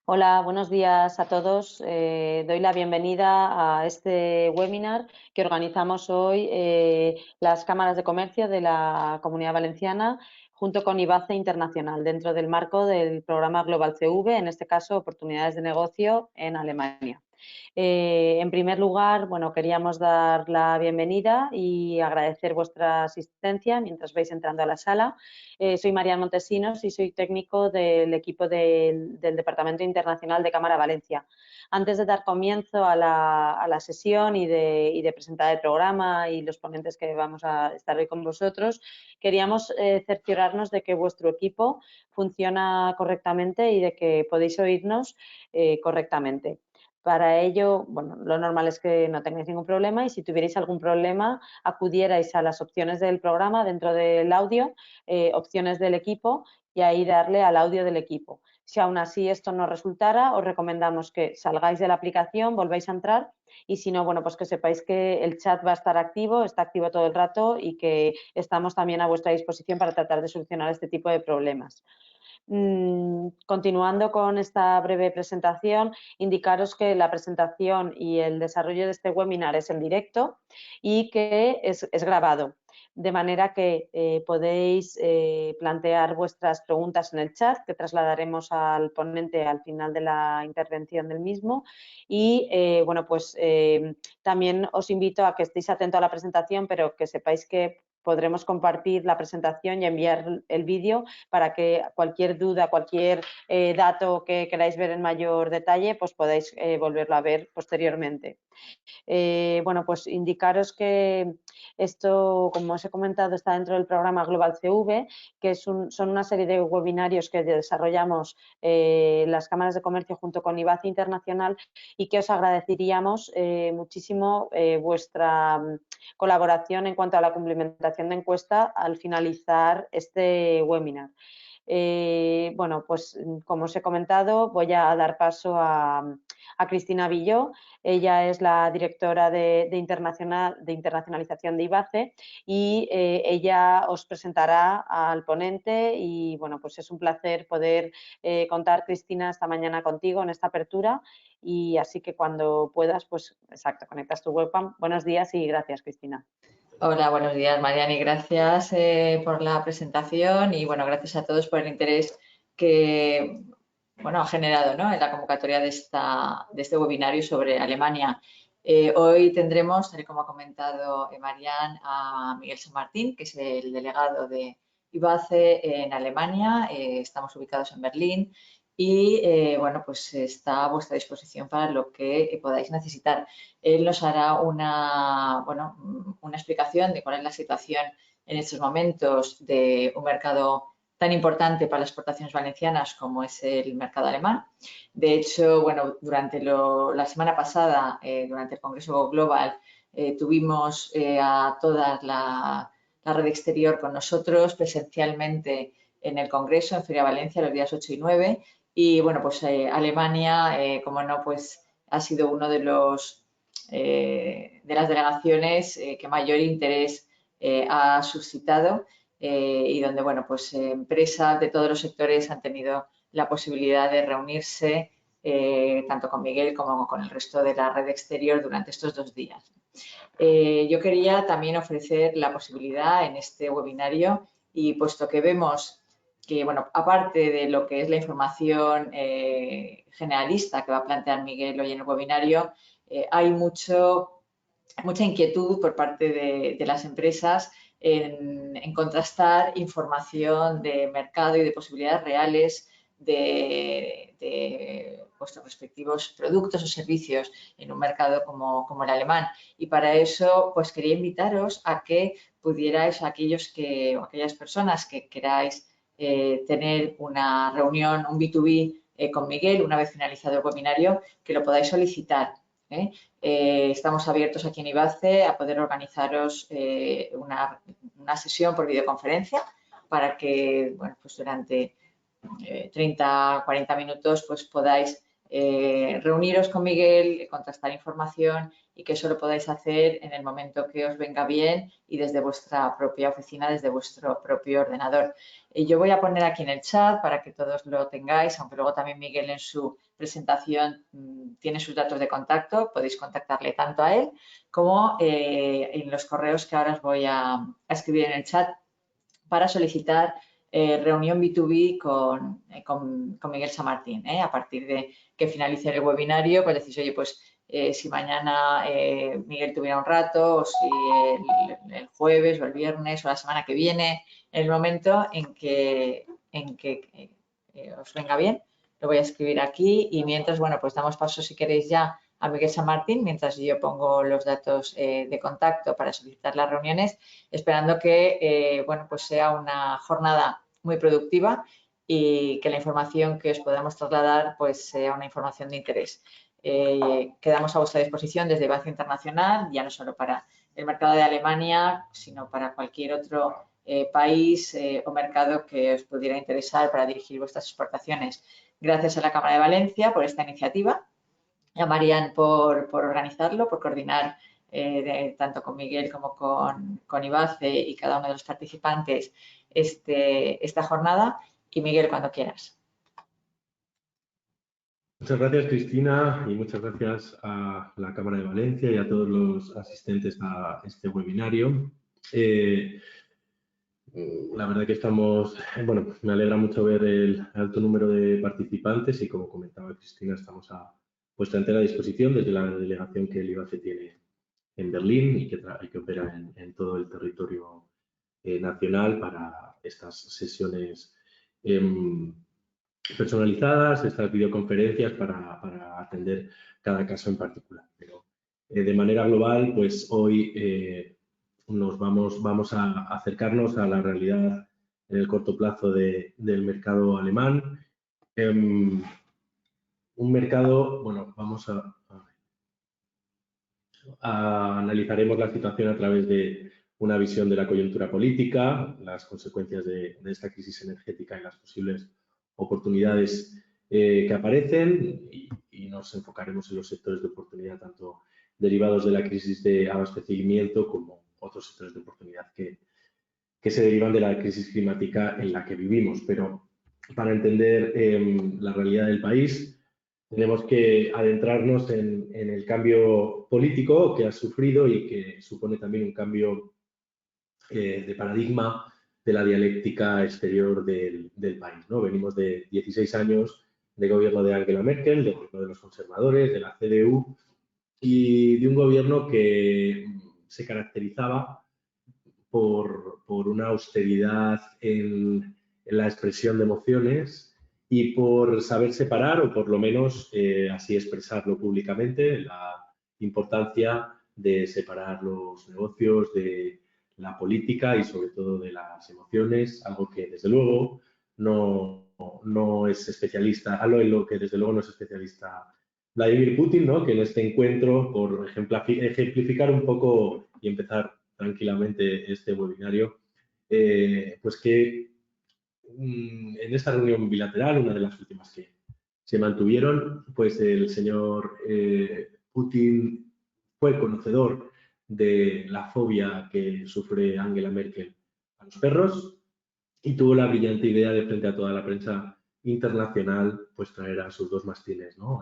Hola, buenos días a todos. Doy la bienvenida a este webinar que organizamos hoy las cámaras de comercio de la Comunidad Valenciana junto con IBACE Internacional dentro del marco del programa Global CV, en este caso oportunidades de negocio en Alemania. En primer lugar, bueno, queríamos dar la bienvenida y agradecer vuestra asistencia mientras vais entrando a la sala. Soy María Montesinos y soy técnico del equipo del Departamento Internacional de Cámara Valencia. Antes de dar comienzo a la sesión y de presentar el programa y los ponentes que vamos a estar hoy con vosotros, queríamos cerciorarnos de que vuestro equipo funciona correctamente y de que podéis oírnos correctamente. Para ello, bueno, lo normal es que no tengáis ningún problema y si tuvierais algún problema, acudierais a las opciones del programa dentro del audio, opciones del equipo y ahí darle al audio del equipo. Si aún así esto no resultara, os recomendamos que salgáis de la aplicación, volváis a entrar y si no, bueno, pues que sepáis que el chat va a estar activo, está activo todo el rato y que estamos también a vuestra disposición para tratar de solucionar este tipo de problemas. Continuando con esta breve presentación, indicaros que la presentación y el desarrollo de este webinar es en directo y que es grabado, de manera que podéis plantear vuestras preguntas en el chat que trasladaremos al ponente al final de la intervención del mismo y bueno, pues también os invito a que estéis atentos a la presentación, pero que sepáis que podremos compartir la presentación y enviar el vídeo para que cualquier duda, cualquier dato que queráis ver en mayor detalle, pues podáis volverlo a ver posteriormente. Bueno, pues indicaros que esto, como os he comentado, está dentro del programa Global CV, que son una serie de webinarios que desarrollamos las cámaras de comercio junto con IBACE Internacional y que os agradeceríamos muchísimo vuestra colaboración en cuanto a la cumplimentación de encuesta al finalizar este webinar. Bueno, pues como os he comentado, voy a dar paso a Cristina Villó. Ella es la directora de internacionalización de IBACE y ella os presentará al ponente y bueno, pues es un placer poder contar, Cristina, esta mañana contigo en esta apertura y así que cuando puedas, pues exacto, conectas tu webcam. Buenos días y gracias, Cristina. Hola, buenos días, Mariani. Gracias por la presentación y bueno, gracias a todos por el interés que bueno, ha generado, ¿no?, en la convocatoria de este webinario sobre Alemania. Hoy tendremos, tal y como ha comentado Marian, a Miguel San Martín, que es el delegado de IBACE en Alemania. Estamos ubicados en Berlín y bueno, pues está a vuestra disposición para lo que podáis necesitar. Él nos hará una explicación de cuál es la situación en estos momentos de un mercado tan importante para las exportaciones valencianas como es el mercado alemán. De hecho, bueno, durante la semana pasada, durante el Congreso Global, tuvimos a toda la red exterior con nosotros presencialmente en el Congreso, en Feria Valencia, los días 8 y 9. Y bueno, pues Alemania, como no, pues ha sido uno de las delegaciones que mayor interés ha suscitado y donde, bueno, pues empresas de todos los sectores han tenido la posibilidad de reunirse tanto con Miguel como con el resto de la red exterior durante estos 2 días. Yo quería también ofrecer la posibilidad en este webinario y puesto que vemos que, bueno, aparte de lo que es la información generalista que va a plantear Miguel hoy en el webinario, hay mucha inquietud por parte de las empresas en contrastar información de mercado y de posibilidades reales de vuestros respectivos productos o servicios en un mercado como el alemán. Y para eso, pues quería invitaros a que pudierais, o aquellas personas que queráis tener una reunión, un B2B con Miguel, una vez finalizado el webinario, que lo podáis solicitar. Estamos abiertos aquí en IBACE a poder organizaros una sesión por videoconferencia para que, bueno, pues durante 30, 40 minutos pues podáis reuniros con Miguel, contrastar información y que eso lo podáis hacer en el momento que os venga bien y desde vuestra propia oficina, desde vuestro propio ordenador. Yo voy a poner aquí en el chat para que todos lo tengáis, aunque luego también Miguel en su presentación tiene sus datos de contacto, podéis contactarle tanto a él como en los correos que ahora os voy a escribir en el chat para solicitar reunión B2B con Miguel San Martín. A partir de que finalice el webinario, pues decís, oye, pues si mañana Miguel tuviera un rato, o si el jueves o el viernes o la semana que viene, en el momento en que os venga bien, lo voy a escribir aquí y mientras, bueno, pues damos paso si queréis ya a Miguel San Martín, mientras yo pongo los datos de contacto para solicitar las reuniones, esperando que, bueno, pues sea una jornada muy productiva y que la información que os podamos trasladar pues sea una información de interés. Quedamos a vuestra disposición desde Base Internacional, ya no solo para el mercado de Alemania, sino para cualquier otro país o mercado que os pudiera interesar para dirigir vuestras exportaciones. Gracias a la Cámara de Valencia por esta iniciativa, a Marian por organizarlo, por coordinar tanto con Miguel como con Ibace y cada uno de los participantes esta jornada. Y Miguel, cuando quieras. Muchas gracias, Cristina, y muchas gracias a la Cámara de Valencia y a todos los asistentes a este webinario. La verdad que estamos, bueno, me alegra mucho ver el alto número de participantes y, como comentaba Cristina, estamos a vuestra entera disposición desde la delegación que el IBACE tiene en Berlín y que opera en todo el territorio nacional para estas sesiones personalizadas, estas videoconferencias para atender cada caso en particular. Pero de manera global, pues hoy vamos a acercarnos a la realidad en el corto plazo del mercado alemán. Un mercado, bueno, analizaremos la situación a través de una visión de la coyuntura política, las consecuencias de esta crisis energética y las posibles oportunidades que aparecen y nos enfocaremos en los sectores de oportunidad tanto derivados de la crisis de abastecimiento como otros sectores de oportunidad que se derivan de la crisis climática en la que vivimos. Pero para entender la realidad del país, tenemos que adentrarnos en el cambio político que ha sufrido y que supone también un cambio de paradigma de la dialéctica exterior del país, ¿no? Venimos de 16 años de gobierno de Angela Merkel, de gobierno de los conservadores, de la CDU y de un gobierno que se caracterizaba por una austeridad en la expresión de emociones y por saber separar, o por lo menos así expresarlo públicamente, la importancia de separar los negocios de la política y sobre todo de las emociones, algo que desde luego no es especialista, algo en lo que desde luego no es especialista Vladimir Putin, ¿no? Que en este encuentro, por ejemplificar un poco y empezar tranquilamente este webinario, pues que en esta reunión bilateral, una de las últimas que se mantuvieron, pues el señor Putin fue conocedor de la fobia que sufre Angela Merkel a los perros y tuvo la brillante idea de, frente a toda la prensa internacional, pues traer a sus dos mastines, ¿no?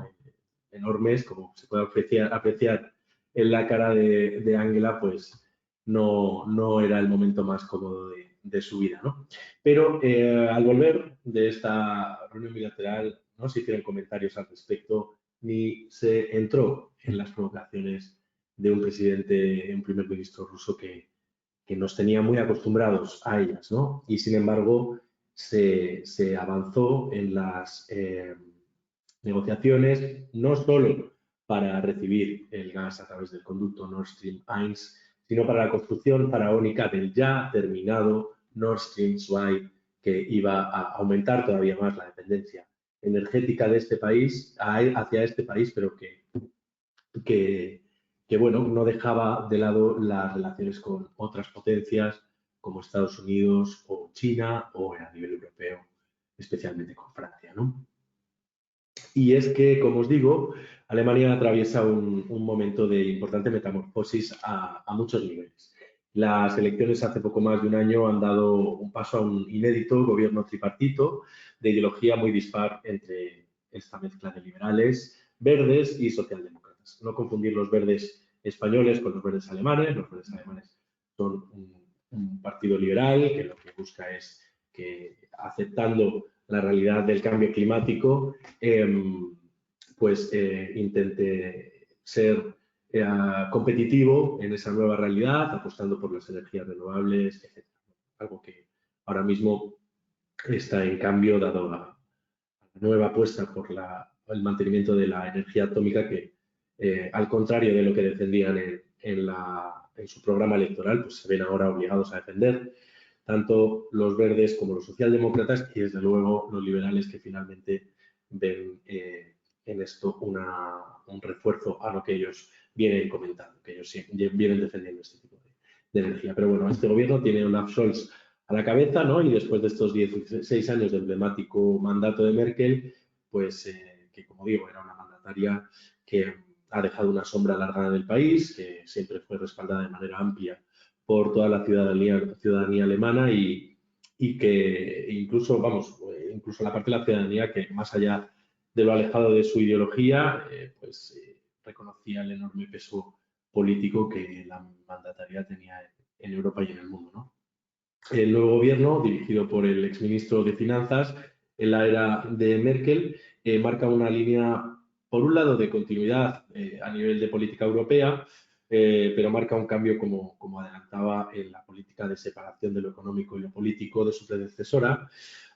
Enormes, como se puede apreciar en la cara de Angela, pues no era el momento más cómodo de su vida, ¿no? Pero al volver de esta reunión bilateral no se hicieron comentarios al respecto ni se entró en las provocaciones de un presidente, un primer ministro ruso que nos tenía muy acostumbrados a ellas, ¿no? Y sin embargo se avanzó en las negociaciones no solo para recibir el gas a través del conducto Nord Stream 1, sino para la construcción faraónica del ya terminado Nord Stream 2, que iba a aumentar todavía más la dependencia energética de este país hacia este país, pero que bueno, no dejaba de lado las relaciones con otras potencias como Estados Unidos o China o a nivel europeo, especialmente con Francia, ¿no? Y es que, como os digo, Alemania atraviesa un momento de importante metamorfosis a muchos niveles. Las elecciones hace poco más de un año han dado un paso a un inédito gobierno tripartito de ideología muy dispar entre esta mezcla de liberales, verdes y socialdemócratas. No confundir los verdes españoles con los verdes alemanes. Los verdes alemanes son un partido liberal que lo que busca es que, aceptando la realidad del cambio climático, intente ser competitivo en esa nueva realidad, apostando por las energías renovables, etc. Algo que ahora mismo está en cambio, dado la nueva apuesta por el mantenimiento de la energía atómica, que al contrario de lo que defendían en su programa electoral, pues se ven ahora obligados a defender, tanto los verdes como los socialdemócratas y desde luego los liberales, que finalmente ven en esto un refuerzo a lo que ellos vienen comentando, que ellos vienen defendiendo este tipo de energía. Pero bueno, este gobierno tiene Olaf Scholz a la cabeza, ¿no? Y después de estos 16 años de emblemático mandato de Merkel, pues que, como digo, era una mandataria que ha dejado una sombra alargada en el país, que siempre fue respaldada de manera amplia por toda la ciudadanía alemana y que incluso la parte de la ciudadanía que, más allá de lo alejado de su ideología, reconocía el enorme peso político que la mandataria tenía en Europa y en el mundo, ¿no? El nuevo gobierno, dirigido por el exministro de Finanzas en la era de Merkel, marca una línea, por un lado, de continuidad a nivel de política europea, pero marca un cambio, como adelantaba, en la política de separación de lo económico y lo político de su predecesora,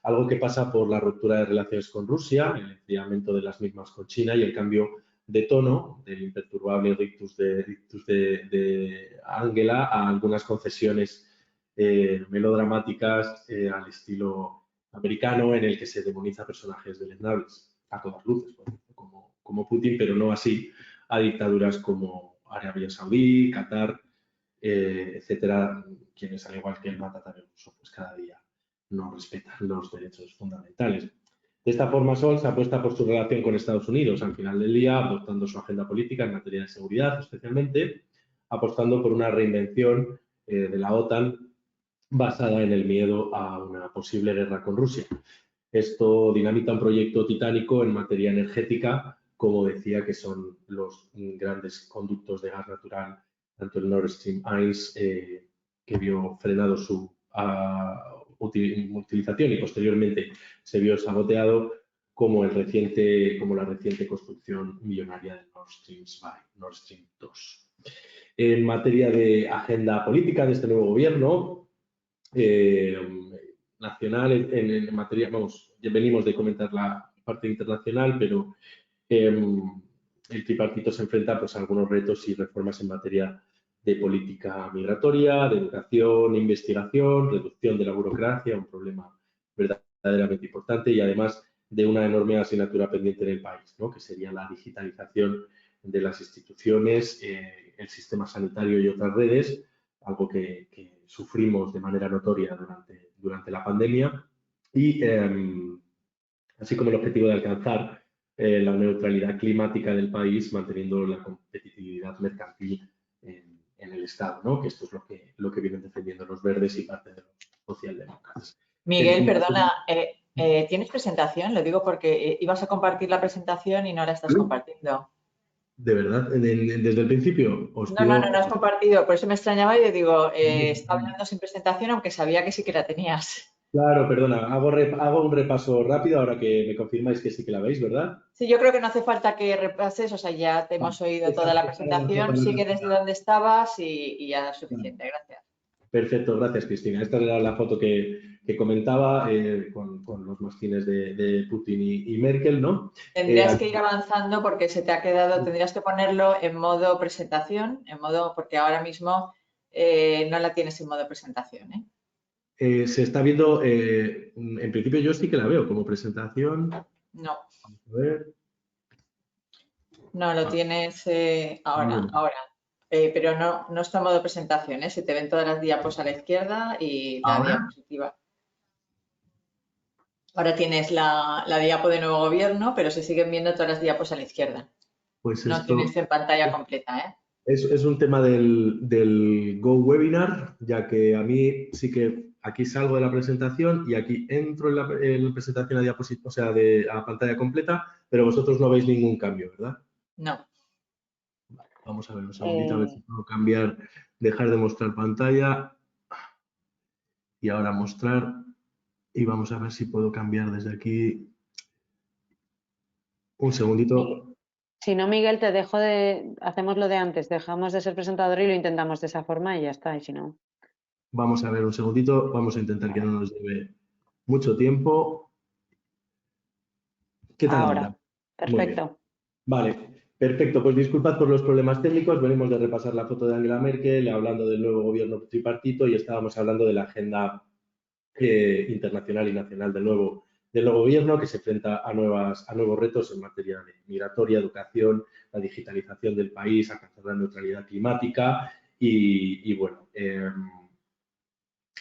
algo que pasa por la ruptura de relaciones con Rusia, el enfriamiento de las mismas con China y el cambio de tono del imperturbable rictus de Angela a algunas concesiones melodramáticas al estilo americano, en el que se demoniza a personajes deleznables a todas luces, como Putin, pero no así a dictaduras como Arabia Saudí, Qatar, etcétera, quienes, al igual que el mandatario ruso, pues cada día no respetan los derechos fundamentales. De esta forma, Scholz apuesta por su relación con Estados Unidos, al final del día, adoptando su agenda política en materia de seguridad, especialmente, apostando por una reinvención de la OTAN basada en el miedo a una posible guerra con Rusia. Esto dinamita un proyecto titánico en materia energética, como decía, que son los grandes conductos de gas natural, tanto el Nord Stream 1, que vio frenado su utilización y posteriormente se vio saboteado, como la reciente construcción millonaria del Nord Stream 2. En materia de agenda política de este nuevo gobierno, nacional, en materia, venimos de comentar la parte internacional, pero el tripartito se enfrenta, pues, a algunos retos y reformas en materia de política migratoria, de educación, investigación, reducción de la burocracia, un problema verdaderamente importante, y además de una enorme asignatura pendiente en el país, ¿no? Que sería la digitalización de las instituciones, el sistema sanitario y otras redes, algo que sufrimos de manera notoria durante la pandemia, y así como el objetivo de alcanzar la neutralidad climática del país, manteniendo la competitividad mercantil en el Estado, ¿no? Que esto es lo que vienen defendiendo los verdes y parte de los socialdemócratas. Miguel, perdona, ¿tienes presentación? Lo digo porque ibas a compartir la presentación y no la estás compartiendo. ¿De verdad? ¿Desde el principio? No has compartido, por eso me extrañaba y yo digo, está hablando sin presentación, aunque sabía que sí que la tenías. Claro, perdona, hago un repaso rápido ahora que me confirmáis que sí que la veis, ¿verdad? Sí, yo creo que no hace falta que repases, o sea, ya te hemos oído toda la presentación, sigue desde donde estabas y ya es suficiente, gracias. Perfecto, gracias, Cristina. Esta era la foto que comentaba con los mastines de Putin y Merkel, ¿no? Tendrías que ir avanzando porque se te ha quedado, tendrías que ponerlo en modo presentación, porque ahora mismo no la tienes en modo presentación, ¿eh? Se está viendo, en principio yo sí que la veo como presentación. No. Vamos a ver. No, lo tienes ahora. Pero no está en modo presentación, ¿eh? Se te ven todas las diapos a la izquierda y la diapositiva. Ahora tienes la diapo de nuevo gobierno, pero se siguen viendo todas las diapos a la izquierda. Pues no tienes en pantalla completa, ¿eh? Es un tema del GoWebinar, ya que a mí sí que aquí salgo de la presentación y aquí entro en la presentación a diapositiva, o sea, a pantalla completa, pero vosotros no veis ningún cambio, ¿verdad? No. Vale, vamos a ver un segundito, a ver si puedo cambiar, dejar de mostrar pantalla y ahora mostrar, y vamos a ver si puedo cambiar desde aquí. Un segundito. Si no, Miguel, te dejo hacemos lo de antes, dejamos de ser presentador y lo intentamos de esa forma y ya está, y si no. Vamos a ver un segundito, vamos a intentar que no nos lleve mucho tiempo. ¿Qué tal Ahora, ahora? Muy bien. perfecto. Vale, perfecto. Pues disculpad por los problemas técnicos. Venimos de repasar la foto de Angela Merkel, hablando del nuevo gobierno tripartito y estábamos hablando de la agenda internacional y nacional del nuevo gobierno que se enfrenta a nuevos retos en materia de migratoria, educación, la digitalización del país, alcanzar la neutralidad climática y bueno,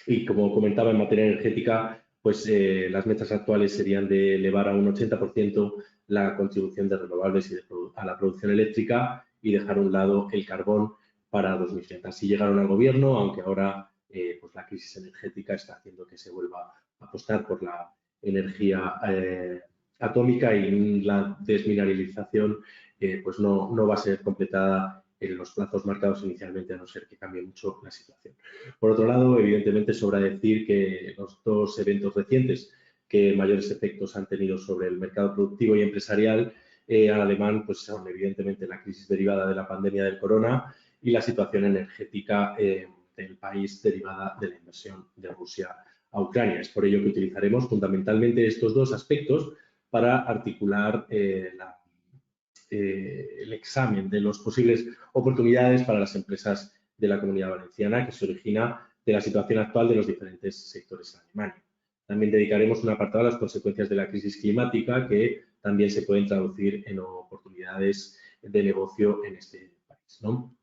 y como comentaba en materia energética, pues las metas actuales serían de elevar a un 80% la contribución de renovables a la producción eléctrica y dejar a un lado el carbón para 2030. Así llegaron al gobierno, aunque ahora pues la crisis energética está haciendo que se vuelva a apostar por la energía atómica y la desmineralización pues no va a ser completada en los plazos marcados inicialmente, a no ser que cambie mucho la situación. Por otro lado, evidentemente, sobra decir que los dos eventos recientes que mayores efectos han tenido sobre el mercado productivo y empresarial alemán pues son evidentemente la crisis derivada de la pandemia del corona y la situación energética del país derivada de la invasión de Rusia a Ucrania. Es por ello que utilizaremos fundamentalmente estos dos aspectos para articular el examen de las posibles oportunidades para las empresas de la Comunidad Valenciana que se origina de la situación actual de los diferentes sectores en Alemania. También dedicaremos un apartado a las consecuencias de la crisis climática que también se pueden traducir en oportunidades de negocio en este país, ¿no?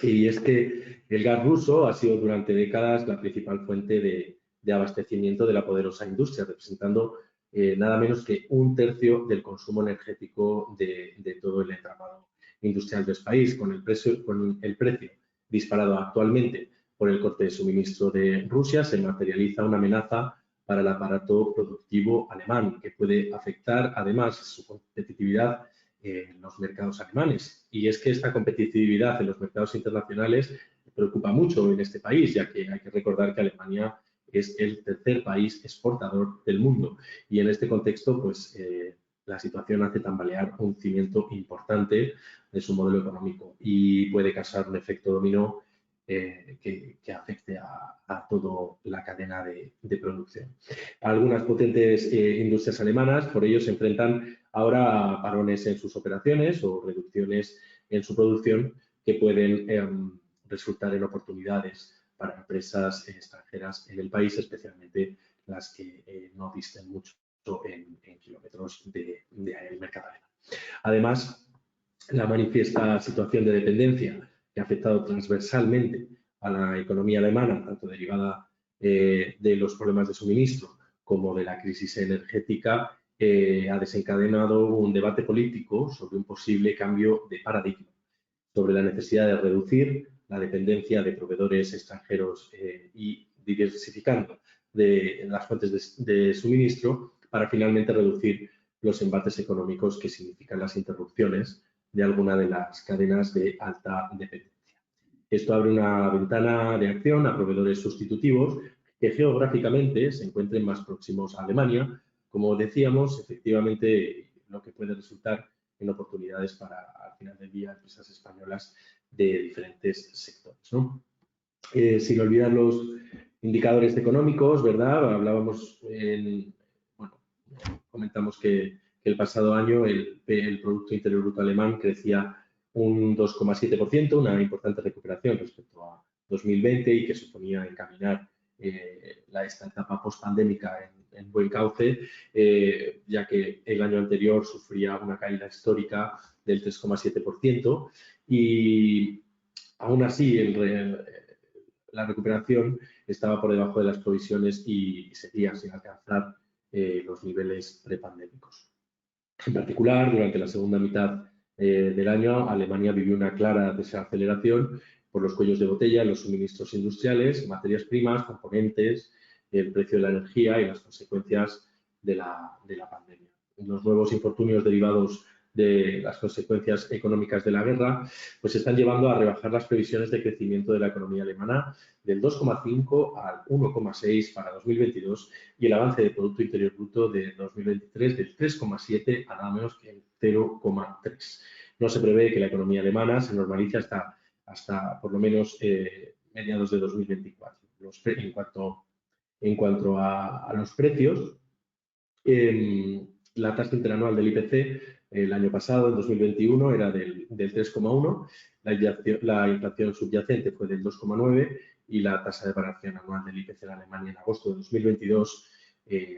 Y es que el gas ruso ha sido durante décadas la principal fuente de abastecimiento de la poderosa industria, representando nada menos que un tercio del consumo energético de todo el entramado industrial del país. Con el precio disparado actualmente por el corte de suministro de Rusia, se materializa una amenaza para el aparato productivo alemán, que puede afectar además su competitividad en los mercados alemanes. Y es que esta competitividad en los mercados internacionales preocupa mucho en este país, ya que hay que recordar que Alemania es el tercer país exportador del mundo. Y en este contexto, pues la situación hace tambalear un cimiento importante de su modelo económico y puede causar un efecto dominó que afecte a toda la cadena de producción. Algunas potentes industrias alemanas, por ello, se enfrentan ahora a parones en sus operaciones o reducciones en su producción que pueden resultar en oportunidades para empresas extranjeras en el país, especialmente las que no disten mucho en kilómetros del mercado alemán. Además, la manifiesta situación de dependencia que ha afectado transversalmente a la economía alemana, tanto derivada de los problemas de suministro como de la crisis energética, ha desencadenado un debate político sobre un posible cambio de paradigma, sobre la necesidad de reducir la dependencia de proveedores extranjeros y diversificando de las fuentes de suministro para finalmente reducir los embates económicos que significan las interrupciones de alguna de las cadenas de alta dependencia. Esto abre una ventana de acción a proveedores sustitutivos que geográficamente se encuentren más próximos a Alemania, como decíamos, efectivamente lo que puede resultar en oportunidades para, al final del día, empresas españolas de diferentes sectores, ¿no? Sin olvidar los indicadores económicos, ¿verdad? Hablábamos, comentamos que el pasado año el Producto Interior Bruto alemán crecía un 2,7%, una importante recuperación respecto a 2020 y que suponía encaminar esta etapa post-pandémica en buen cauce, ya que el año anterior sufría una caída histórica del 3,7% y aún así la recuperación estaba por debajo de las provisiones y seguía sin alcanzar los niveles prepandémicos. En particular, durante la segunda mitad del año, Alemania vivió una clara desaceleración por los cuellos de botella, los suministros industriales, materias primas, componentes, el precio de la energía y las consecuencias de la pandemia. Los nuevos infortunios derivados de las consecuencias económicas de la guerra, pues están llevando a rebajar las previsiones de crecimiento de la economía alemana del 2,5 al 1,6 para 2022 y el avance del Producto Interior Bruto de 2023 del 3,7 a nada menos que el 0,3. No se prevé que la economía alemana se normalice hasta por lo menos mediados de 2024. En cuanto a los precios, la tasa interanual del IPC el año pasado, en 2021, era del 3,1, la inflación subyacente fue del 2,9 y la tasa de variación anual del IPC en Alemania en agosto de 2022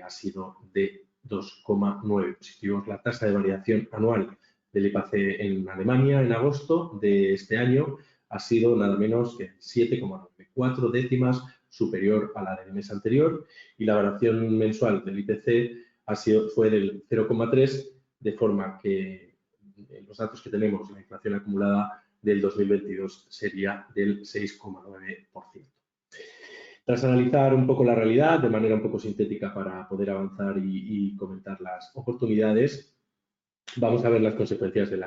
ha sido de 2,9 positivos. La tasa de variación anual del IPC en Alemania en agosto de este año ha sido nada menos que 7,9, 4 décimas superior a la del mes anterior, y la variación mensual del IPC fue del 0,3, de forma que los datos que tenemos, la inflación acumulada del 2022 sería del 6,9%. Tras analizar un poco la realidad de manera un poco sintética para poder avanzar y comentar las oportunidades, vamos a ver las consecuencias de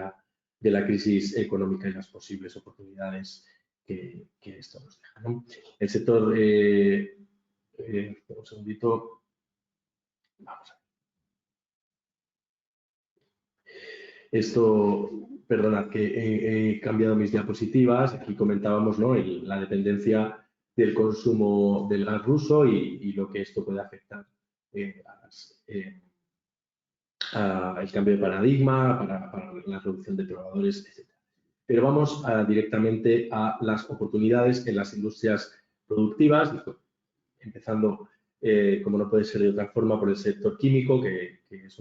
la crisis económica y las posibles oportunidades que esto nos deja, ¿no? El sector, un segundito, vamos a ver. Esto, perdonad que he cambiado mis diapositivas. Aquí comentábamos, ¿no?, la dependencia del consumo del gas ruso y lo que esto puede afectar al cambio de paradigma, para la reducción de proveedores, etc. Pero vamos directamente a las oportunidades en las industrias productivas, empezando, como no puede ser de otra forma, por el sector químico, que es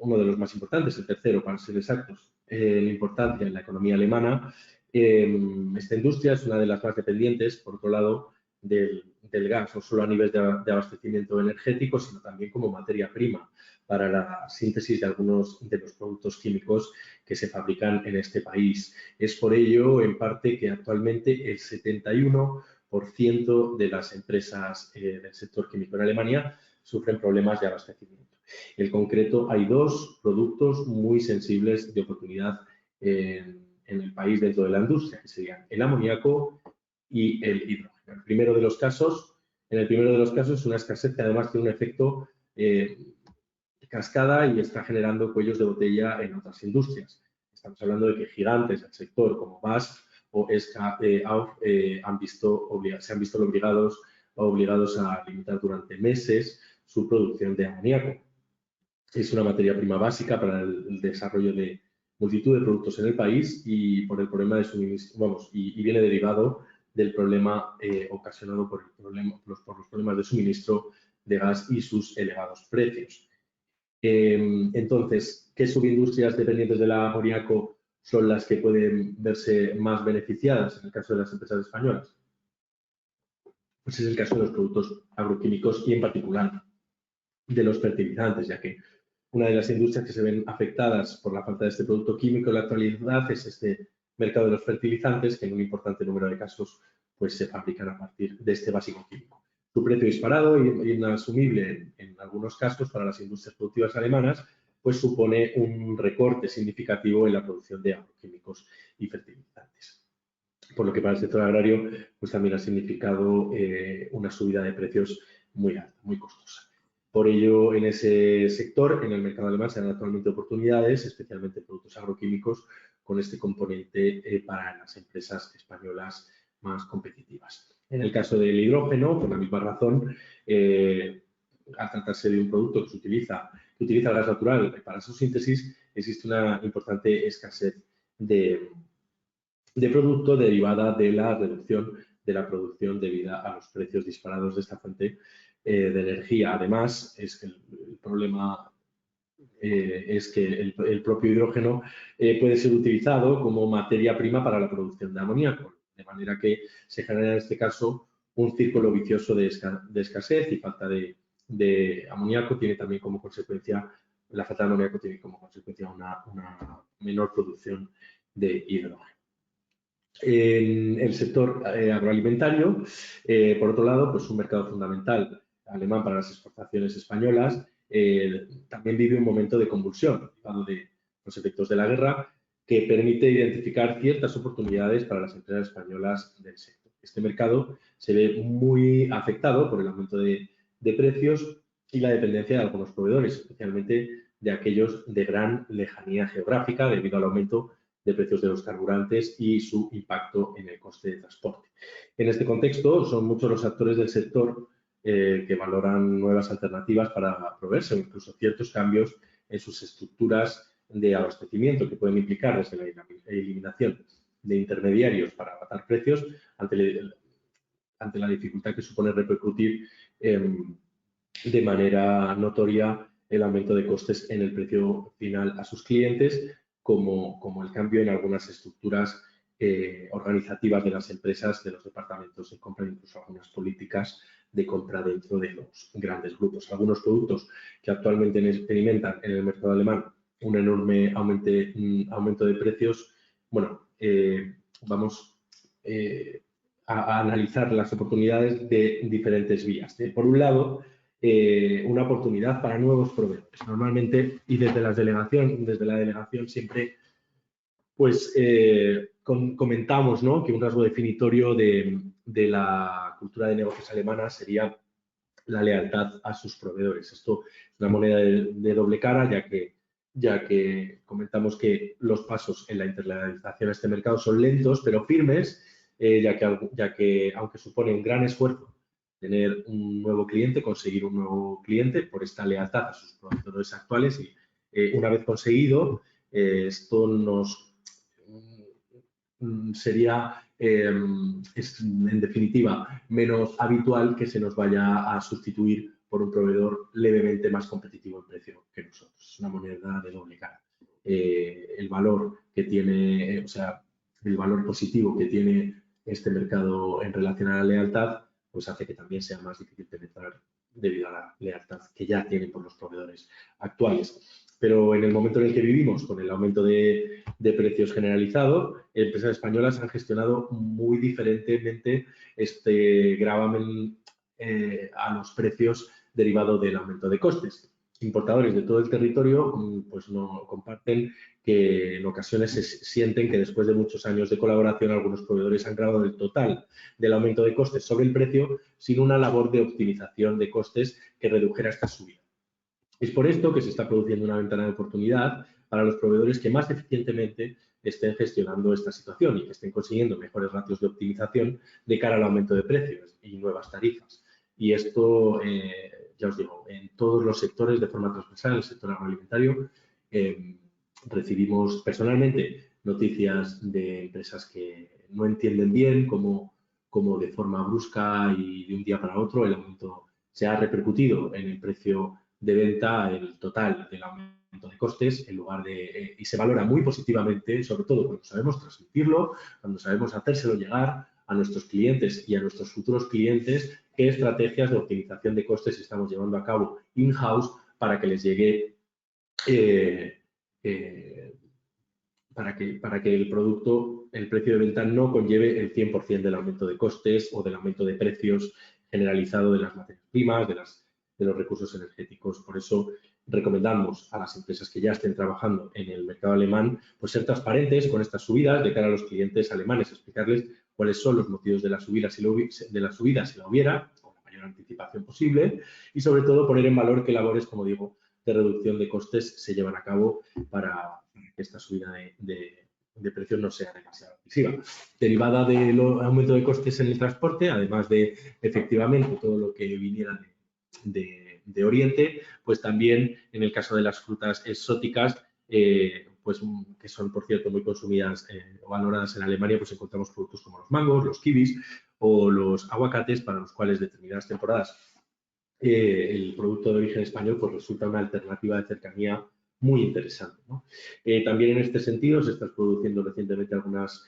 uno de los más importantes, el tercero, para ser exactos, en importancia en la economía alemana. Esta industria es una de las más dependientes, por otro lado, del gas, no solo a nivel de abastecimiento energético, sino también como materia prima para la síntesis de algunos de los productos químicos que se fabrican en este país. Es por ello, en parte, que actualmente el 71% de las empresas del sector químico en Alemania sufren problemas de abastecimiento. En concreto, hay dos productos muy sensibles de oportunidad en el país dentro de la industria, que serían el amoníaco y el hidrógeno. En el primero de los casos es una escasez que además tiene un efecto cascada y está generando cuellos de botella en otras industrias. Estamos hablando de que gigantes del sector como BASF o SKF se han visto obligados a limitar durante meses su producción de amoníaco. Es una materia prima básica para el desarrollo de multitud de productos en el país y por el problema de suministro, y viene derivado del problema ocasionado por los problemas de suministro de gas y sus elevados precios. Entonces, ¿qué subindustrias dependientes del amoníaco son las que pueden verse más beneficiadas en el caso de las empresas españolas? Pues es el caso de los productos agroquímicos y en particular de los fertilizantes, ya que una de las industrias que se ven afectadas por la falta de este producto químico en la actualidad es este mercado de los fertilizantes, que en un importante número de casos pues, se fabrican a partir de este básico químico. Su precio disparado y inasumible en algunos casos para las industrias productivas alemanas, pues supone un recorte significativo en la producción de agroquímicos y fertilizantes. Por lo que para el sector agrario pues también ha significado una subida de precios muy alta, muy costosa. Por ello, en ese sector, en el mercado alemán, se dan actualmente oportunidades, especialmente en productos agroquímicos, con este componente para las empresas españolas más competitivas. En el caso del hidrógeno, por la misma razón, al tratarse de un producto que utiliza el gas natural para su síntesis, existe una importante escasez de producto derivada de la reducción de la producción debido a los precios disparados de esta fuente de energía. Además, es que el problema es que el propio hidrógeno puede ser utilizado como materia prima para la producción de amoníaco, de manera que se genera en este caso un círculo vicioso de escasez y falta de amoníaco tiene también como consecuencia, la falta de amoníaco tiene como consecuencia una menor producción de hidrógeno. En el sector agroalimentario, por otro lado, pues un mercado fundamental alemán para las exportaciones españolas, también vive un momento de convulsión, derivado de los efectos de la guerra, que permite identificar ciertas oportunidades para las empresas españolas del sector. Este mercado se ve muy afectado por el aumento de precios y la dependencia de algunos proveedores, especialmente de aquellos de gran lejanía geográfica, debido al aumento de precios de los carburantes y su impacto en el coste de transporte. En este contexto, son muchos los actores del sector que valoran nuevas alternativas para proveerse o incluso ciertos cambios en sus estructuras de abastecimiento que pueden implicar desde la eliminación de intermediarios para abatar precios ante la dificultad que supone repercutir de manera notoria el aumento de costes en el precio final a sus clientes, como el cambio en algunas estructuras organizativas de las empresas, de los departamentos de compra, incluso algunas políticas de compra dentro de los grandes grupos. Algunos productos que actualmente experimentan en el mercado alemán un enorme aumento de precios, bueno, vamos a analizar las oportunidades de diferentes vías. Por un lado, una oportunidad para nuevos proveedores. Normalmente, y desde la delegación siempre pues comentamos, ¿no?, que un rasgo definitorio de la cultura de negocios alemana sería la lealtad a sus proveedores. Esto es una moneda de doble cara, ya que comentamos que los pasos en la internalización a este mercado son lentos pero firmes, ya que aunque supone un gran esfuerzo tener un nuevo cliente, conseguir un nuevo cliente por esta lealtad a sus proveedores actuales, y una vez conseguido, esto sería, en definitiva, menos habitual que se nos vaya a sustituir por un proveedor levemente más competitivo en precio que nosotros. Es una moneda de doble cara. El valor que tiene, o sea, el valor positivo que tiene este mercado en relación a la lealtad, pues hace que también sea más difícil penetrar debido a la lealtad que ya tienen por los proveedores actuales. Pero en el momento en el que vivimos, con el aumento de precios generalizado, empresas españolas han gestionado muy diferentemente este gravamen a los precios derivado del aumento de costes. Importadores de todo el territorio pues no comparten que en ocasiones se sienten que después de muchos años de colaboración algunos proveedores han grabado el total del aumento de costes sobre el precio sin una labor de optimización de costes que redujera esta subida. Es por esto que se está produciendo una ventana de oportunidad para los proveedores que más eficientemente estén gestionando esta situación y que estén consiguiendo mejores ratios de optimización de cara al aumento de precios y nuevas tarifas. Y esto, ya os digo, en todos los sectores de forma transversal, en el sector agroalimentario, recibimos personalmente noticias de empresas que no entienden bien cómo de forma brusca y de un día para otro el aumento se ha repercutido en el precio de venta, el total del aumento de costes, en lugar de, y se valora muy positivamente, sobre todo cuando sabemos transmitirlo, cuando sabemos hacérselo llegar a nuestros clientes y a nuestros futuros clientes, qué estrategias de optimización de costes estamos llevando a cabo in-house para que les llegue, para que el producto, el precio de venta no conlleve el 100% del aumento de costes o del aumento de precios generalizado de las materias primas, de los recursos energéticos. Por eso recomendamos a las empresas que ya estén trabajando en el mercado alemán pues ser transparentes con estas subidas de cara a los clientes alemanes, explicarles cuáles son los motivos de la subida si la hubiera, con la mayor anticipación posible, y sobre todo poner en valor qué labores, como digo, de reducción de costes se llevan a cabo para que esta subida de precios no sea demasiado agresiva. Derivada del aumento de costes en el transporte, además de efectivamente todo lo que viniera de Oriente, pues también en el caso de las frutas exóticas, pues que son por cierto muy consumidas o valoradas en Alemania, pues encontramos productos como los mangos, los kiwis o los aguacates, para los cuales determinadas temporadas el producto de origen español pues resulta una alternativa de cercanía muy interesante, ¿no? También en este sentido se están produciendo recientemente algunas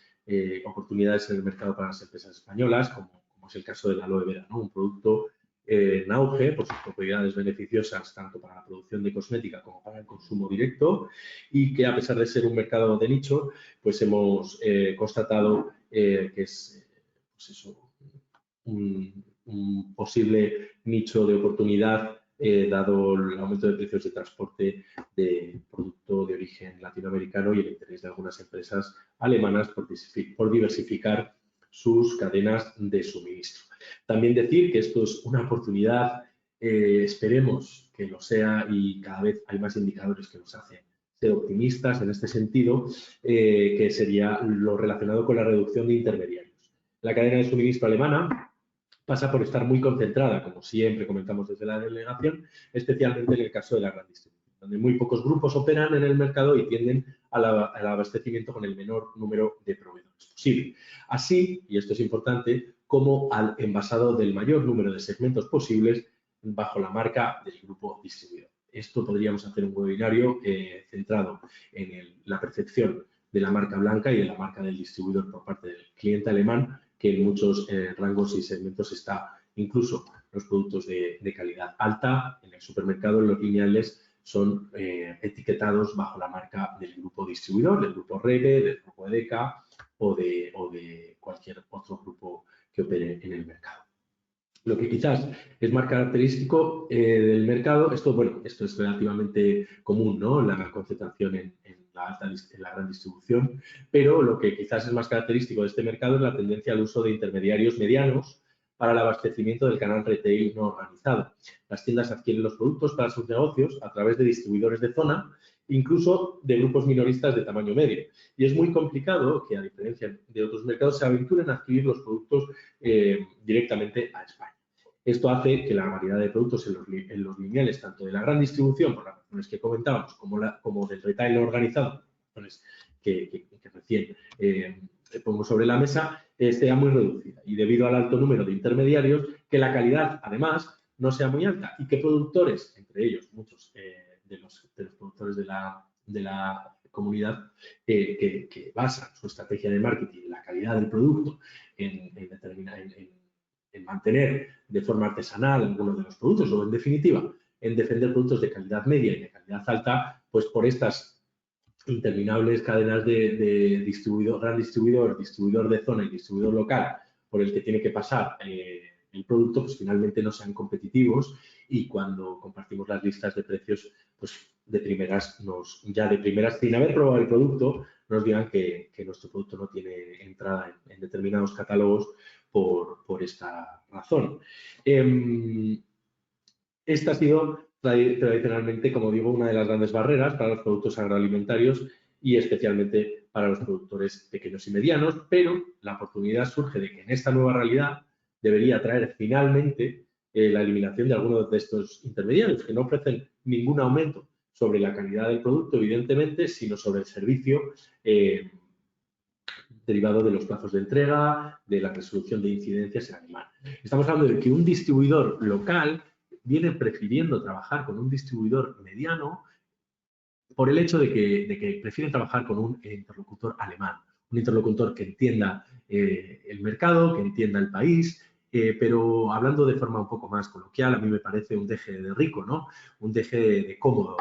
oportunidades en el mercado para las empresas españolas, como es el caso de la aloe vera, ¿no? Un producto en auge por sus propiedades beneficiosas tanto para la producción de cosmética como para el consumo directo, y que a pesar de ser un mercado de nicho, pues hemos constatado que es pues eso, un posible nicho de oportunidad dado el aumento de precios de transporte de producto de origen latinoamericano y el interés de algunas empresas alemanas por diversificar sus cadenas de suministro. También decir que esto es una oportunidad, esperemos que lo sea, y cada vez hay más indicadores que nos hacen ser optimistas en este sentido, que sería lo relacionado con la reducción de intermediarios. La cadena de suministro alemana pasa por estar muy concentrada, como siempre comentamos desde la delegación, especialmente en el caso de la gran distribución, donde muy pocos grupos operan en el mercado y tienden al abastecimiento con el menor número de proveedores posible. Así, y esto es importante, como al envasado del mayor número de segmentos posibles bajo la marca del grupo distribuidor. Esto podríamos hacer un webinario centrado en la percepción de la marca blanca y de la marca del distribuidor por parte del cliente alemán, que en muchos rangos y segmentos está incluso los productos de calidad alta en el supermercado, los lineales son etiquetados bajo la marca del grupo distribuidor, del grupo REGE, del grupo EDECA o de cualquier otro grupo que opere en el mercado. Lo que quizás es más característico del mercado, esto es relativamente común, ¿no? La concentración en la gran distribución, pero lo que quizás es más característico de este mercado es la tendencia al uso de intermediarios medianos para el abastecimiento del canal retail no organizado. Las tiendas adquieren los productos para sus negocios a través de distribuidores de zona, incluso de grupos minoristas de tamaño medio. Y es muy complicado que, a diferencia de otros mercados, se aventuren a adquirir los productos directamente a España. Esto hace que la variedad de productos en los lineales, tanto de la gran distribución, por las razones que comentábamos, como del retail no organizado, razones que recién pongo sobre la mesa, sea muy reducida. Y debido al alto número de intermediarios, que la calidad, además, no sea muy alta y que productores, entre ellos muchos de los productores de la comunidad, que basan su estrategia de marketing en la calidad del producto, en mantener de forma artesanal algunos de los productos o, en definitiva, en defender productos de calidad media y de calidad alta, pues por estas interminables cadenas de gran distribuidor, distribuidor de zona y distribuidor local por el que tiene que pasar el producto, pues finalmente no sean competitivos, y cuando compartimos las listas de precios, pues de primeras, sin haber probado el producto, nos digan que nuestro producto no tiene entrada en determinados catálogos por esta razón. Esta ha sido tradicionalmente, como digo, una de las grandes barreras para los productos agroalimentarios y especialmente para los productores pequeños y medianos, pero la oportunidad surge de que en esta nueva realidad debería traer finalmente la eliminación de algunos de estos intermediarios que no ofrecen ningún aumento sobre la calidad del producto, evidentemente, sino sobre el servicio derivado de los plazos de entrega, de la resolución de incidencias en animal. Estamos hablando de que un distribuidor local viene prefiriendo trabajar con un distribuidor mediano por el hecho de que prefieren trabajar con un interlocutor alemán, un interlocutor que entienda el mercado, que entienda el país, pero hablando de forma un poco más coloquial, a mí me parece un deje de rico, ¿no? Un deje de cómodo.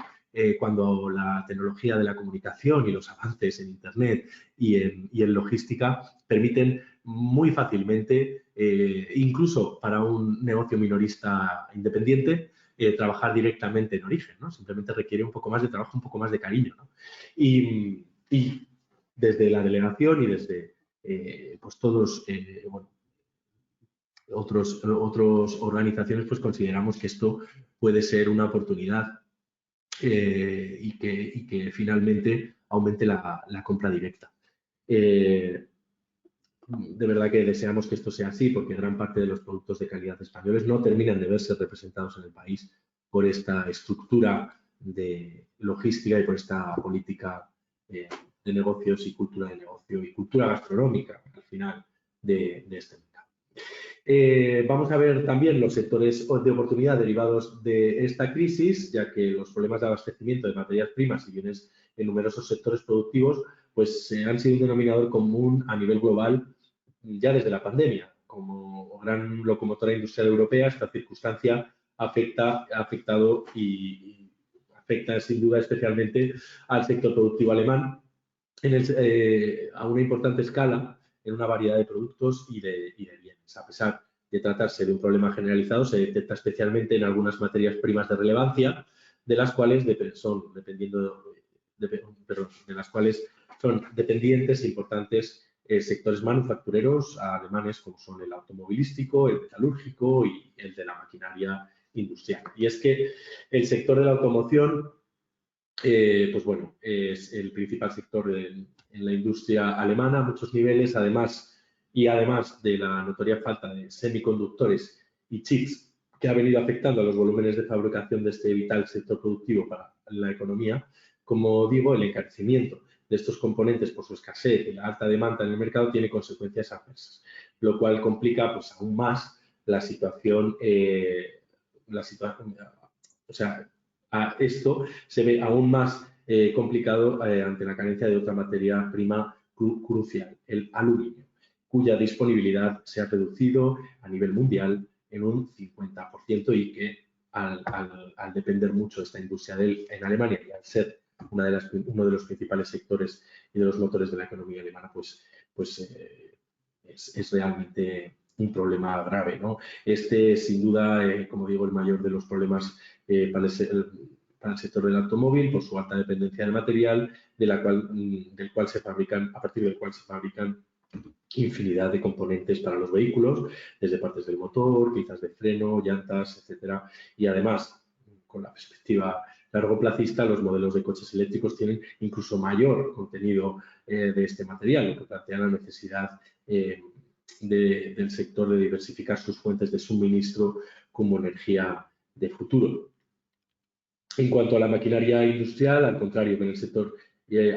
Cuando la tecnología de la comunicación y los avances en Internet y en logística permiten muy fácilmente, incluso para un negocio minorista independiente, trabajar directamente en origen, ¿no? Simplemente requiere un poco más de trabajo, un poco más de cariño, ¿no? Y desde la delegación y desde pues todos otras organizaciones, pues consideramos que esto puede ser una oportunidad y que finalmente aumente la compra directa. De verdad que deseamos que esto sea así, porque gran parte de los productos de calidad españoles no terminan de verse representados en el país por esta estructura de logística y por esta política de negocios y cultura de negocio y cultura gastronómica, al final, de este mercado. Vamos a ver también los sectores de oportunidad derivados de esta crisis, ya que los problemas de abastecimiento de materias primas y bienes en numerosos sectores productivos pues han sido un denominador común a nivel global ya desde la pandemia. Como gran locomotora industrial europea, esta circunstancia ha afectado y afecta sin duda especialmente al sector productivo alemán a una importante escala en una variedad de productos y de bienes. A pesar de tratarse de un problema generalizado, se detecta especialmente en algunas materias primas de relevancia, de las cuales son dependientes e importantes sectores manufactureros alemanes, como son el automovilístico, el metalúrgico y el de la maquinaria industrial. Y es que el sector de la automoción, pues bueno, es el principal sector en la industria alemana a muchos niveles, además de la notoria falta de semiconductores y chips que ha venido afectando a los volúmenes de fabricación de este vital sector productivo para la economía. Como digo, el encarecimiento de estos componentes por su escasez y la alta demanda en el mercado tiene consecuencias adversas, lo cual complica pues aún más la situación, o sea, esto se ve aún más complicado ante la carencia de otra materia prima crucial, el aluminio, cuya disponibilidad se ha reducido a nivel mundial en un 50% y que al depender mucho de esta industria en Alemania y al ser uno de los principales sectores y de los motores de la economía alemana, es realmente un problema grave, ¿no? Este es, sin duda, como digo, el mayor de los problemas para el sector del automóvil, por su alta dependencia del material, a partir del cual se fabrican infinidad de componentes para los vehículos, desde partes del motor, piezas de freno, llantas, etcétera. Y además, con la perspectiva largoplacista, los modelos de coches eléctricos tienen incluso mayor contenido de este material, lo que plantea la necesidad del sector de diversificar sus fuentes de suministro como energía de futuro. En cuanto a la maquinaria industrial, al contrario que en el sector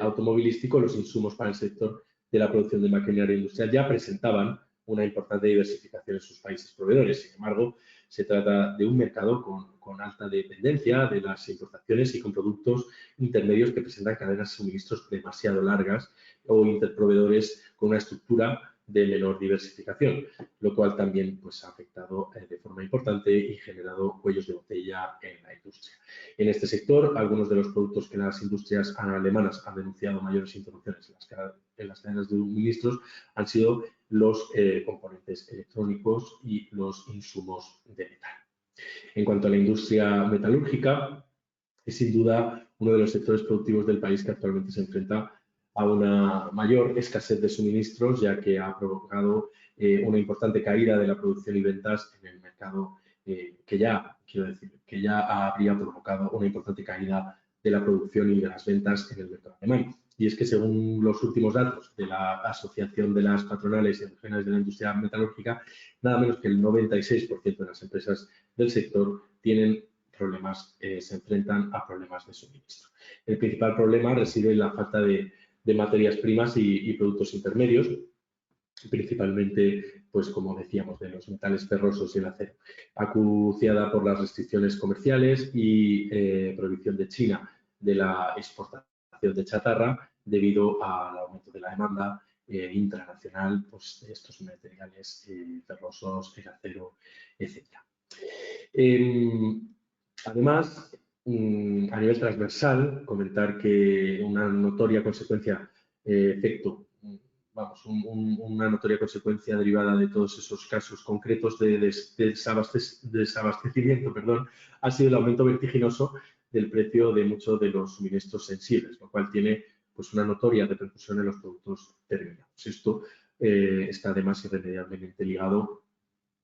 automovilístico, los insumos para el sector de la producción de maquinaria industrial ya presentaban una importante diversificación en sus países proveedores. Sin embargo, se trata de un mercado con alta dependencia de las importaciones y con productos intermedios que presentan cadenas de suministros demasiado largas o interproveedores con una estructura de menor diversificación, lo cual también pues, ha afectado de forma importante y generado cuellos de botella en la industria. En este sector, algunos de los productos que las industrias alemanas han denunciado mayores interrupciones en las cadenas de suministros han sido los componentes electrónicos y los insumos de metal. En cuanto a la industria metalúrgica, es sin duda uno de los sectores productivos del país que actualmente se enfrenta a una mayor escasez de suministros, ya que ha provocado una importante caída de la producción y ventas en el mercado, que ya habría provocado una importante caída de la producción y de las ventas en el mercado alemán. Y es que según los últimos datos de la Asociación de las Patronales y Regionales de la Industria Metalúrgica, nada menos que el 96% de las empresas del sector tienen problemas, se enfrentan a problemas de suministro. El principal problema reside en la falta de materias primas y productos intermedios, principalmente, pues como decíamos, de los metales ferrosos y el acero, acuciada por las restricciones comerciales y prohibición de China de la exportación de chatarra debido al aumento de la demanda internacional pues, de estos materiales ferrosos, el acero, etc. Además, a nivel transversal, comentar que una notoria consecuencia, una notoria consecuencia derivada de todos esos casos concretos de desabastecimiento, ha sido el aumento vertiginoso del precio de muchos de los suministros sensibles, lo cual tiene pues, una notoria repercusión en los productos terminados. Esto está además irremediablemente ligado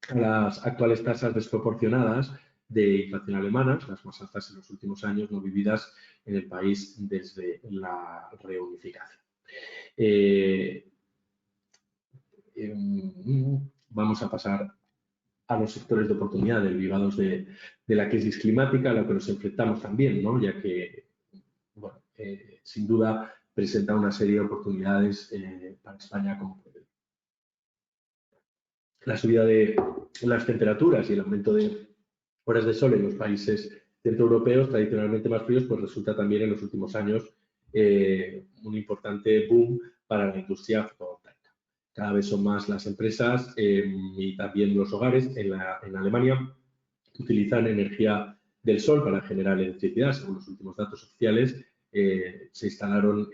a las actuales tasas desproporcionadas de inflación alemanas, las más altas en los últimos años, no vividas en el país desde la reunificación. Vamos a pasar a los sectores de oportunidad derivados de la crisis climática, a la que nos enfrentamos también, ¿no? Ya que, bueno, sin duda, presenta una serie de oportunidades para España, como la subida de las temperaturas y el aumento de horas de sol en los países centroeuropeos tradicionalmente más fríos, pues resulta también en los últimos años un importante boom para la industria fotovoltaica. Cada vez son más las empresas y también los hogares en Alemania que utilizan energía del sol para generar electricidad. Según los últimos datos oficiales, se instalaron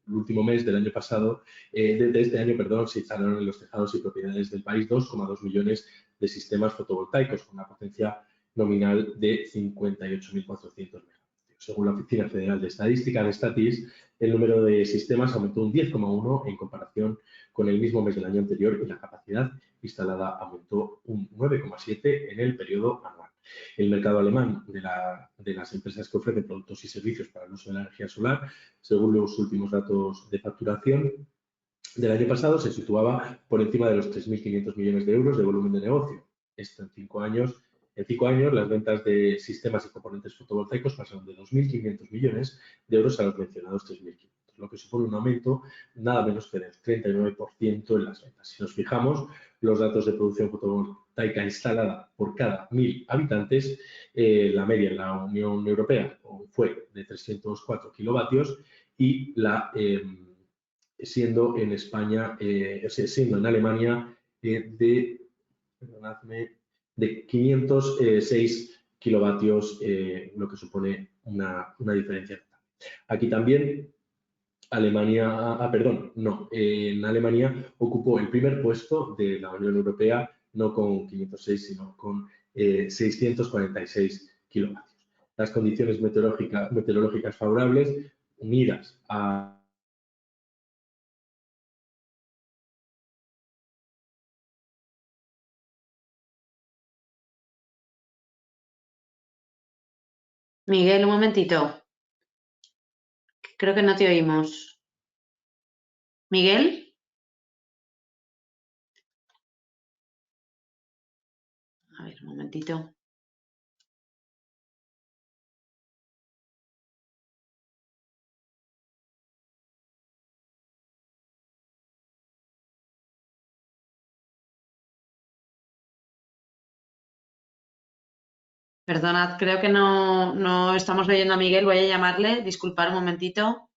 el último mes del año pasado, de este año, perdón, se instalaron en los tejados y propiedades del país 2,2 millones de sistemas fotovoltaicos con una potencia nominal de 58.400 megavatios. Según la Oficina Federal de Estadística, de Statis, el número de sistemas aumentó un 10,1 en comparación con el mismo mes del año anterior y la capacidad instalada aumentó un 9,7 en el periodo anual. El mercado alemán de las empresas que ofrecen productos y servicios para el uso de la energía solar, según los últimos datos de facturación del año pasado, se situaba por encima de los 3.500 millones de euros de volumen de negocio. Esto en 5 años. En 5 años, las ventas de sistemas y componentes fotovoltaicos pasaron de 2.500 millones de euros a los mencionados 3.500, lo que supone un aumento nada menos que del 39% en las ventas. Si nos fijamos, los datos de producción fotovoltaica instalada por cada 1.000 habitantes, la media en la Unión Europea fue de 304 kilovatios y siendo en España, siendo en Alemania de 506 kilovatios, lo que supone una diferencia. Aquí también Alemania, en Alemania ocupó el primer puesto de la Unión Europea, no con 506, sino con 646 kilovatios. Las condiciones meteorológicas favorables, unidas a Miguel, un momentito. Creo que no te oímos. ¿Miguel? A ver, un momentito. Perdonad, creo que no estamos oyendo a Miguel. Voy a llamarle. Disculpad un momentito.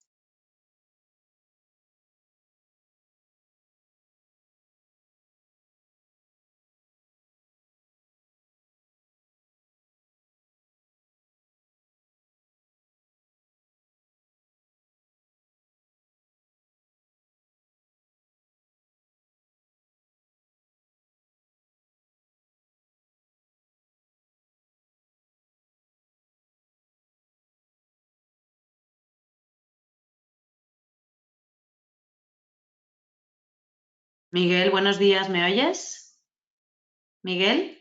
Miguel, buenos días. ¿Me oyes? ¿Miguel?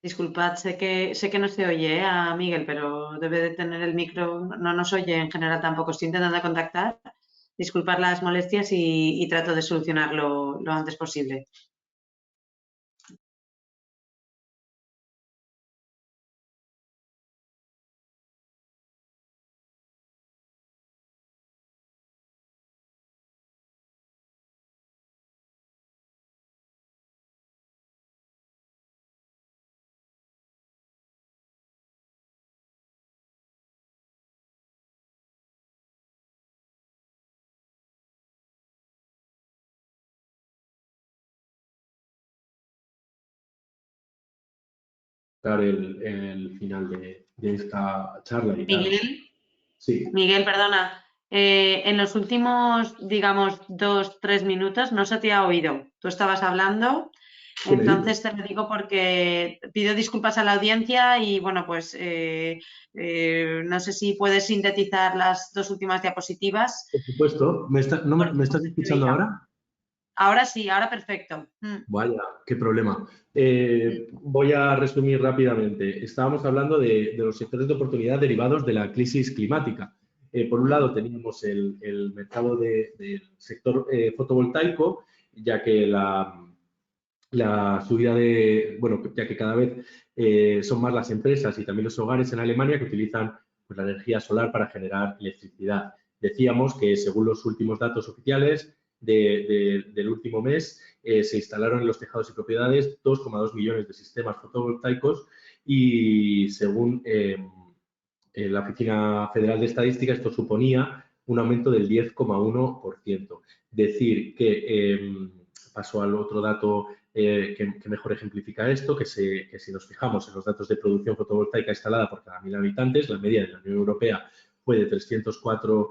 Disculpad, sé que no se oye a Miguel, pero debe de tener el micro, no nos oye en general tampoco. Estoy intentando contactar. Disculpad las molestias y trato de solucionarlo lo antes posible. el final de esta charla. Miguel, Sí. Miguel, perdona. En los últimos, digamos, 2-3 minutos no se te ha oído. Tú estabas hablando, entonces te lo digo porque pido disculpas a la audiencia y, bueno, pues no sé si puedes sintetizar las 2 últimas diapositivas. Por supuesto. ¿Me estás escuchando ahora? Ahora sí, ahora perfecto. Vaya, qué problema. Voy a resumir rápidamente. Estábamos hablando de los sectores de oportunidad derivados de la crisis climática. Por un lado, teníamos el mercado del sector fotovoltaico, ya que la subida bueno, ya que cada vez son más las empresas y también los hogares en Alemania que utilizan pues, la energía solar para generar electricidad. Decíamos que según los últimos datos oficiales del último mes, se instalaron en los tejados y propiedades 2,2 millones de sistemas fotovoltaicos y según la Oficina Federal de Estadística esto suponía un aumento del 10,1%. Decir que paso al otro dato que mejor ejemplifica esto, que si nos fijamos en los datos de producción fotovoltaica instalada por cada 1.000 habitantes, la media de la Unión Europea fue de 304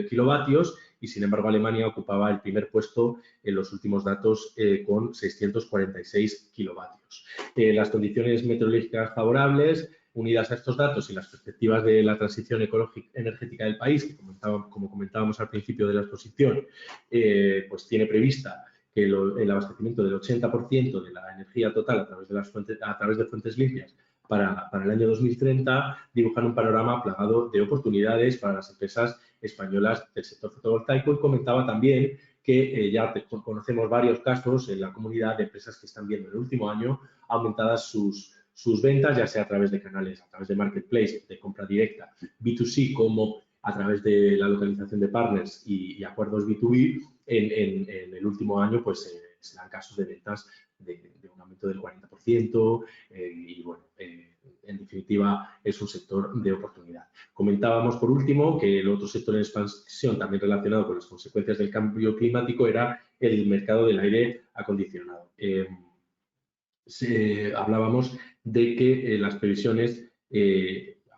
kilovatios y, sin embargo, Alemania ocupaba el primer puesto en los últimos datos con 646 kilovatios. Las condiciones meteorológicas favorables, unidas a estos datos y las perspectivas de la transición energética del país, que como comentábamos al principio de la exposición, pues tiene prevista que el abastecimiento del 80% de la energía total a través de fuentes limpias para el año 2030 dibujan un panorama plagado de oportunidades para las empresas españolas del sector fotovoltaico y comentaba también que ya conocemos varios casos en la comunidad de empresas que están viendo en el último año aumentadas sus ventas, ya sea a través de canales, a través de marketplace, de compra directa, B2C, como a través de la localización de partners y acuerdos B2B, en el último año pues se dan casos de ventas de un aumento del 40% y bueno, en definitiva es un sector de oportunidad. Comentábamos por último que el otro sector en expansión también relacionado con las consecuencias del cambio climático era el mercado del aire acondicionado. Hablábamos de que las previsiones,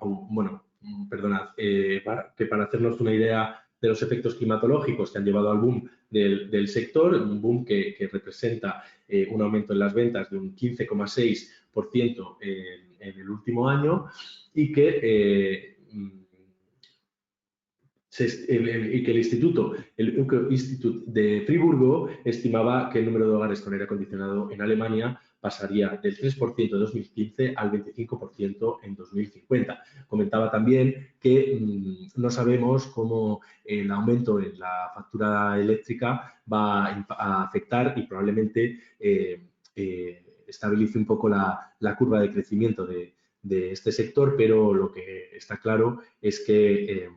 bueno, perdonad, que para hacernos una idea de los efectos climatológicos que han llevado al boom del sector, un boom que representa un aumento en las ventas de un 15,6% en el último año y que el Instituto de Friburgo estimaba que el número de hogares con aire acondicionado en Alemania pasaría del 3% en 2015 al 25% en 2050. Comentaba también que no sabemos cómo el aumento en la factura eléctrica va a afectar y probablemente estabilice un poco la curva de crecimiento de este sector, pero lo que está claro es que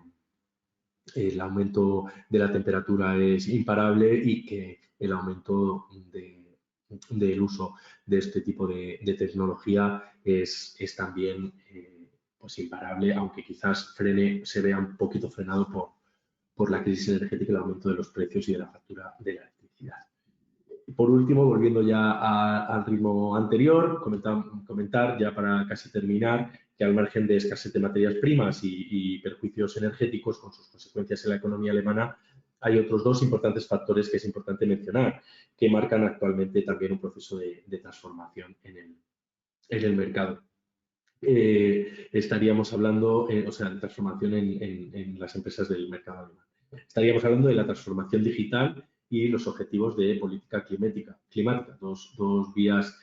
el aumento de la temperatura es imparable y que el aumento del uso de este tipo de tecnología es también pues imparable, aunque quizás se vea un poquito frenado por la crisis energética y el aumento de los precios y de la factura de la electricidad. Por último, volviendo ya al ritmo anterior, comentar ya para casi terminar que al margen de escasez de materias primas y perjuicios energéticos con sus consecuencias en la economía alemana, hay otros dos importantes factores que es importante mencionar, que marcan actualmente también un proceso de transformación en el mercado. Estaríamos hablando, o sea, de transformación en las empresas del mercado alemán. Estaríamos hablando de la transformación digital y los objetivos de política climática, dos guías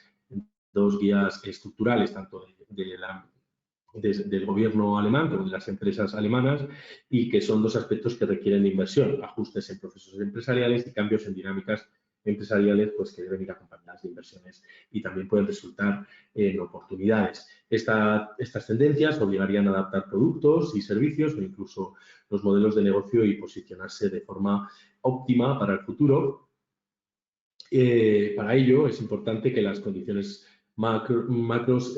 estructurales, tanto del gobierno alemán como de las empresas alemanas, y que son dos aspectos que requieren de inversión, ajustes en procesos empresariales y cambios en dinámicas empresariales pues, que deben ir acompañadas de inversiones y también pueden resultar en oportunidades. Estas tendencias obligarían a adaptar productos y servicios o incluso los modelos de negocio y posicionarse de forma óptima para el futuro. Para ello es importante que las condiciones macros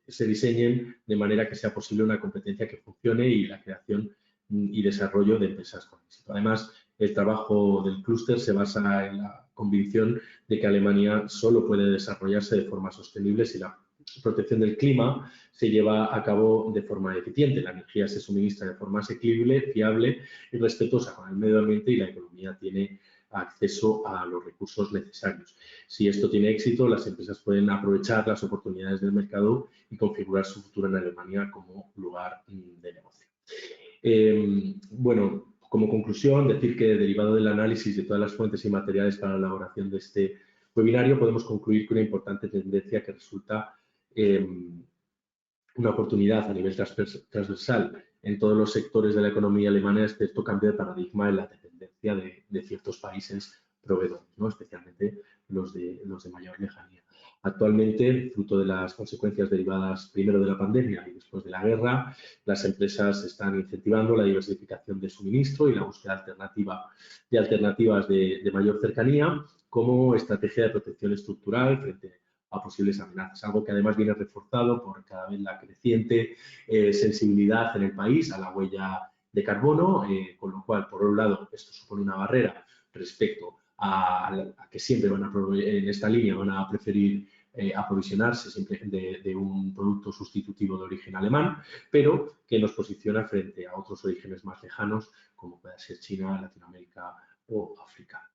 se diseñen de manera que sea posible una competencia que funcione y la creación y desarrollo de empresas con éxito. Además, el trabajo del clúster se basa en la convicción de que Alemania solo puede desarrollarse de forma sostenible si la protección del clima se lleva a cabo de forma eficiente, la energía se suministra de forma asequible, fiable y respetuosa con el medio ambiente y la economía tiene acceso a los recursos necesarios. Si esto tiene éxito, las empresas pueden aprovechar las oportunidades del mercado y configurar su futuro en Alemania como lugar de negocio. Bueno, como conclusión, decir que derivado del análisis de todas las fuentes y materiales para la elaboración de este webinario, podemos concluir que una importante tendencia que resulta una oportunidad a nivel transversal en todos los sectores de la economía alemana es cierto cambio de paradigma en la dependencia de ciertos países proveedores, ¿no? Especialmente los de mayor lejanía. Actualmente, fruto de las consecuencias derivadas primero de la pandemia y después de la guerra, las empresas están incentivando la diversificación de suministro y la búsqueda de alternativas de mayor cercanía como estrategia de protección estructural frente a posibles amenazas, algo que además viene reforzado por cada vez la creciente sensibilidad en el país a la huella de carbono, con lo cual, por un lado, esto supone una barrera respecto a que siempre en esta línea van a preferir aprovisionarse siempre de un producto sustitutivo de origen alemán, pero que nos posiciona frente a otros orígenes más lejanos, como pueda ser China, Latinoamérica o África.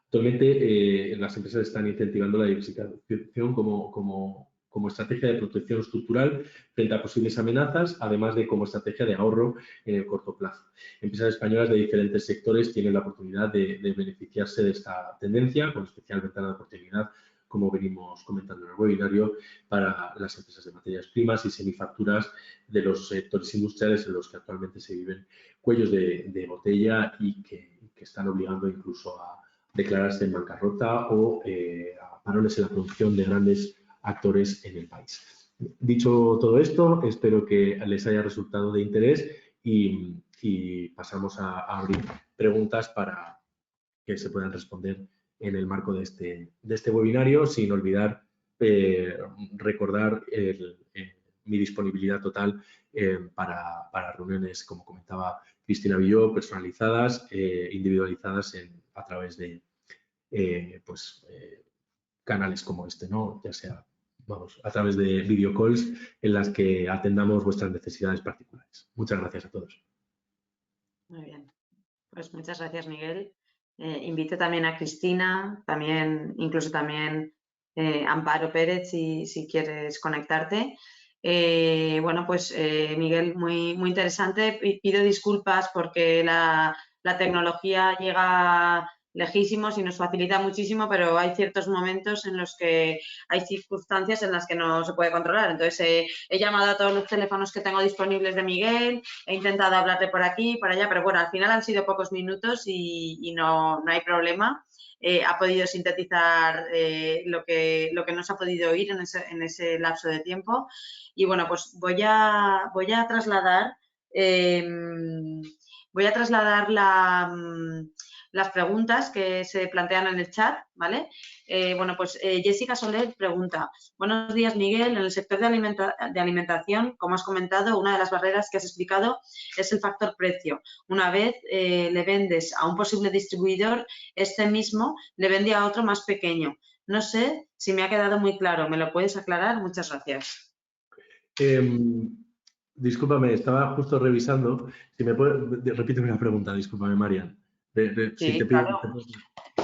Actualmente las empresas están incentivando la diversificación como estrategia de protección estructural frente a posibles amenazas, además de como estrategia de ahorro en el corto plazo. Empresas españolas de diferentes sectores tienen la oportunidad de beneficiarse de esta tendencia, con especial ventana de oportunidad, como venimos comentando en el webinario, para las empresas de materias primas y semifacturas de los sectores industriales en los que actualmente se viven cuellos de botella y que están obligando incluso a declararse en bancarrota o a parones en la producción de grandes actores en el país. Dicho todo esto, espero que les haya resultado de interés y pasamos a abrir preguntas para que se puedan responder en el marco de este webinario, sin olvidar recordar mi disponibilidad total para reuniones, como comentaba Cristina Villó, personalizadas, individualizadas a través de canales como este, ¿no? Ya sea a través de video calls en las que atendamos vuestras necesidades particulares. Muchas gracias a todos. Muy bien, pues muchas gracias, Miguel. Invito también a Cristina, incluso también Amparo Pérez, si quieres conectarte. Bueno, pues Miguel, muy interesante. Pido disculpas porque la tecnología llega lejísimos y nos facilita muchísimo, pero hay ciertos momentos en los que hay circunstancias en las que no se puede controlar. Entonces he llamado a todos los teléfonos que tengo disponibles de Miguel, he intentado hablarle por aquí y por allá, pero bueno, al final han sido pocos minutos y no hay problema. Ha podido sintetizar lo que no se ha podido oír en ese lapso de tiempo. Y bueno, pues voy a trasladar las preguntas que se plantean en el chat, ¿vale? Bueno, pues Jessica Soler pregunta: buenos días, Miguel. En el sector de alimentación, como has comentado, una de las barreras que has explicado es el factor precio. Una vez le vendes a un posible distribuidor, este mismo le vende a otro más pequeño. No sé si me ha quedado muy claro. ¿Me lo puedes aclarar? Muchas gracias. Discúlpame, estaba justo revisando. Si me repíteme la pregunta, discúlpame, Marian. Sí, claro.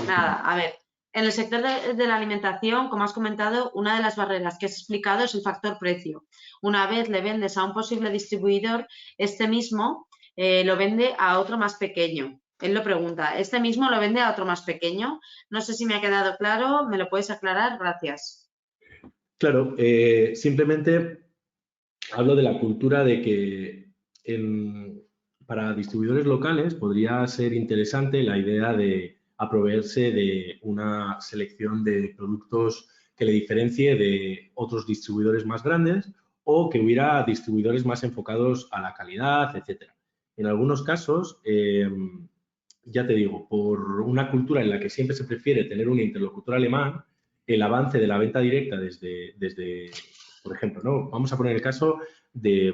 Nada, a ver, en el sector de la alimentación, como has comentado, una de las barreras que has explicado es el factor precio. Una vez le vendes a un posible distribuidor, este mismo lo vende a otro más pequeño. Él lo pregunta, ¿este mismo lo vende a otro más pequeño? No sé si me ha quedado claro, ¿me lo puedes aclarar? Gracias. Claro, simplemente hablo de la cultura de que para distribuidores locales podría ser interesante la idea de proveerse de una selección de productos que le diferencie de otros distribuidores más grandes o que hubiera distribuidores más enfocados a la calidad, etcétera. En algunos casos, ya te digo, por una cultura en la que siempre se prefiere tener un interlocutor alemán, el avance de la venta directa desde por ejemplo, ¿no? Vamos a poner el caso de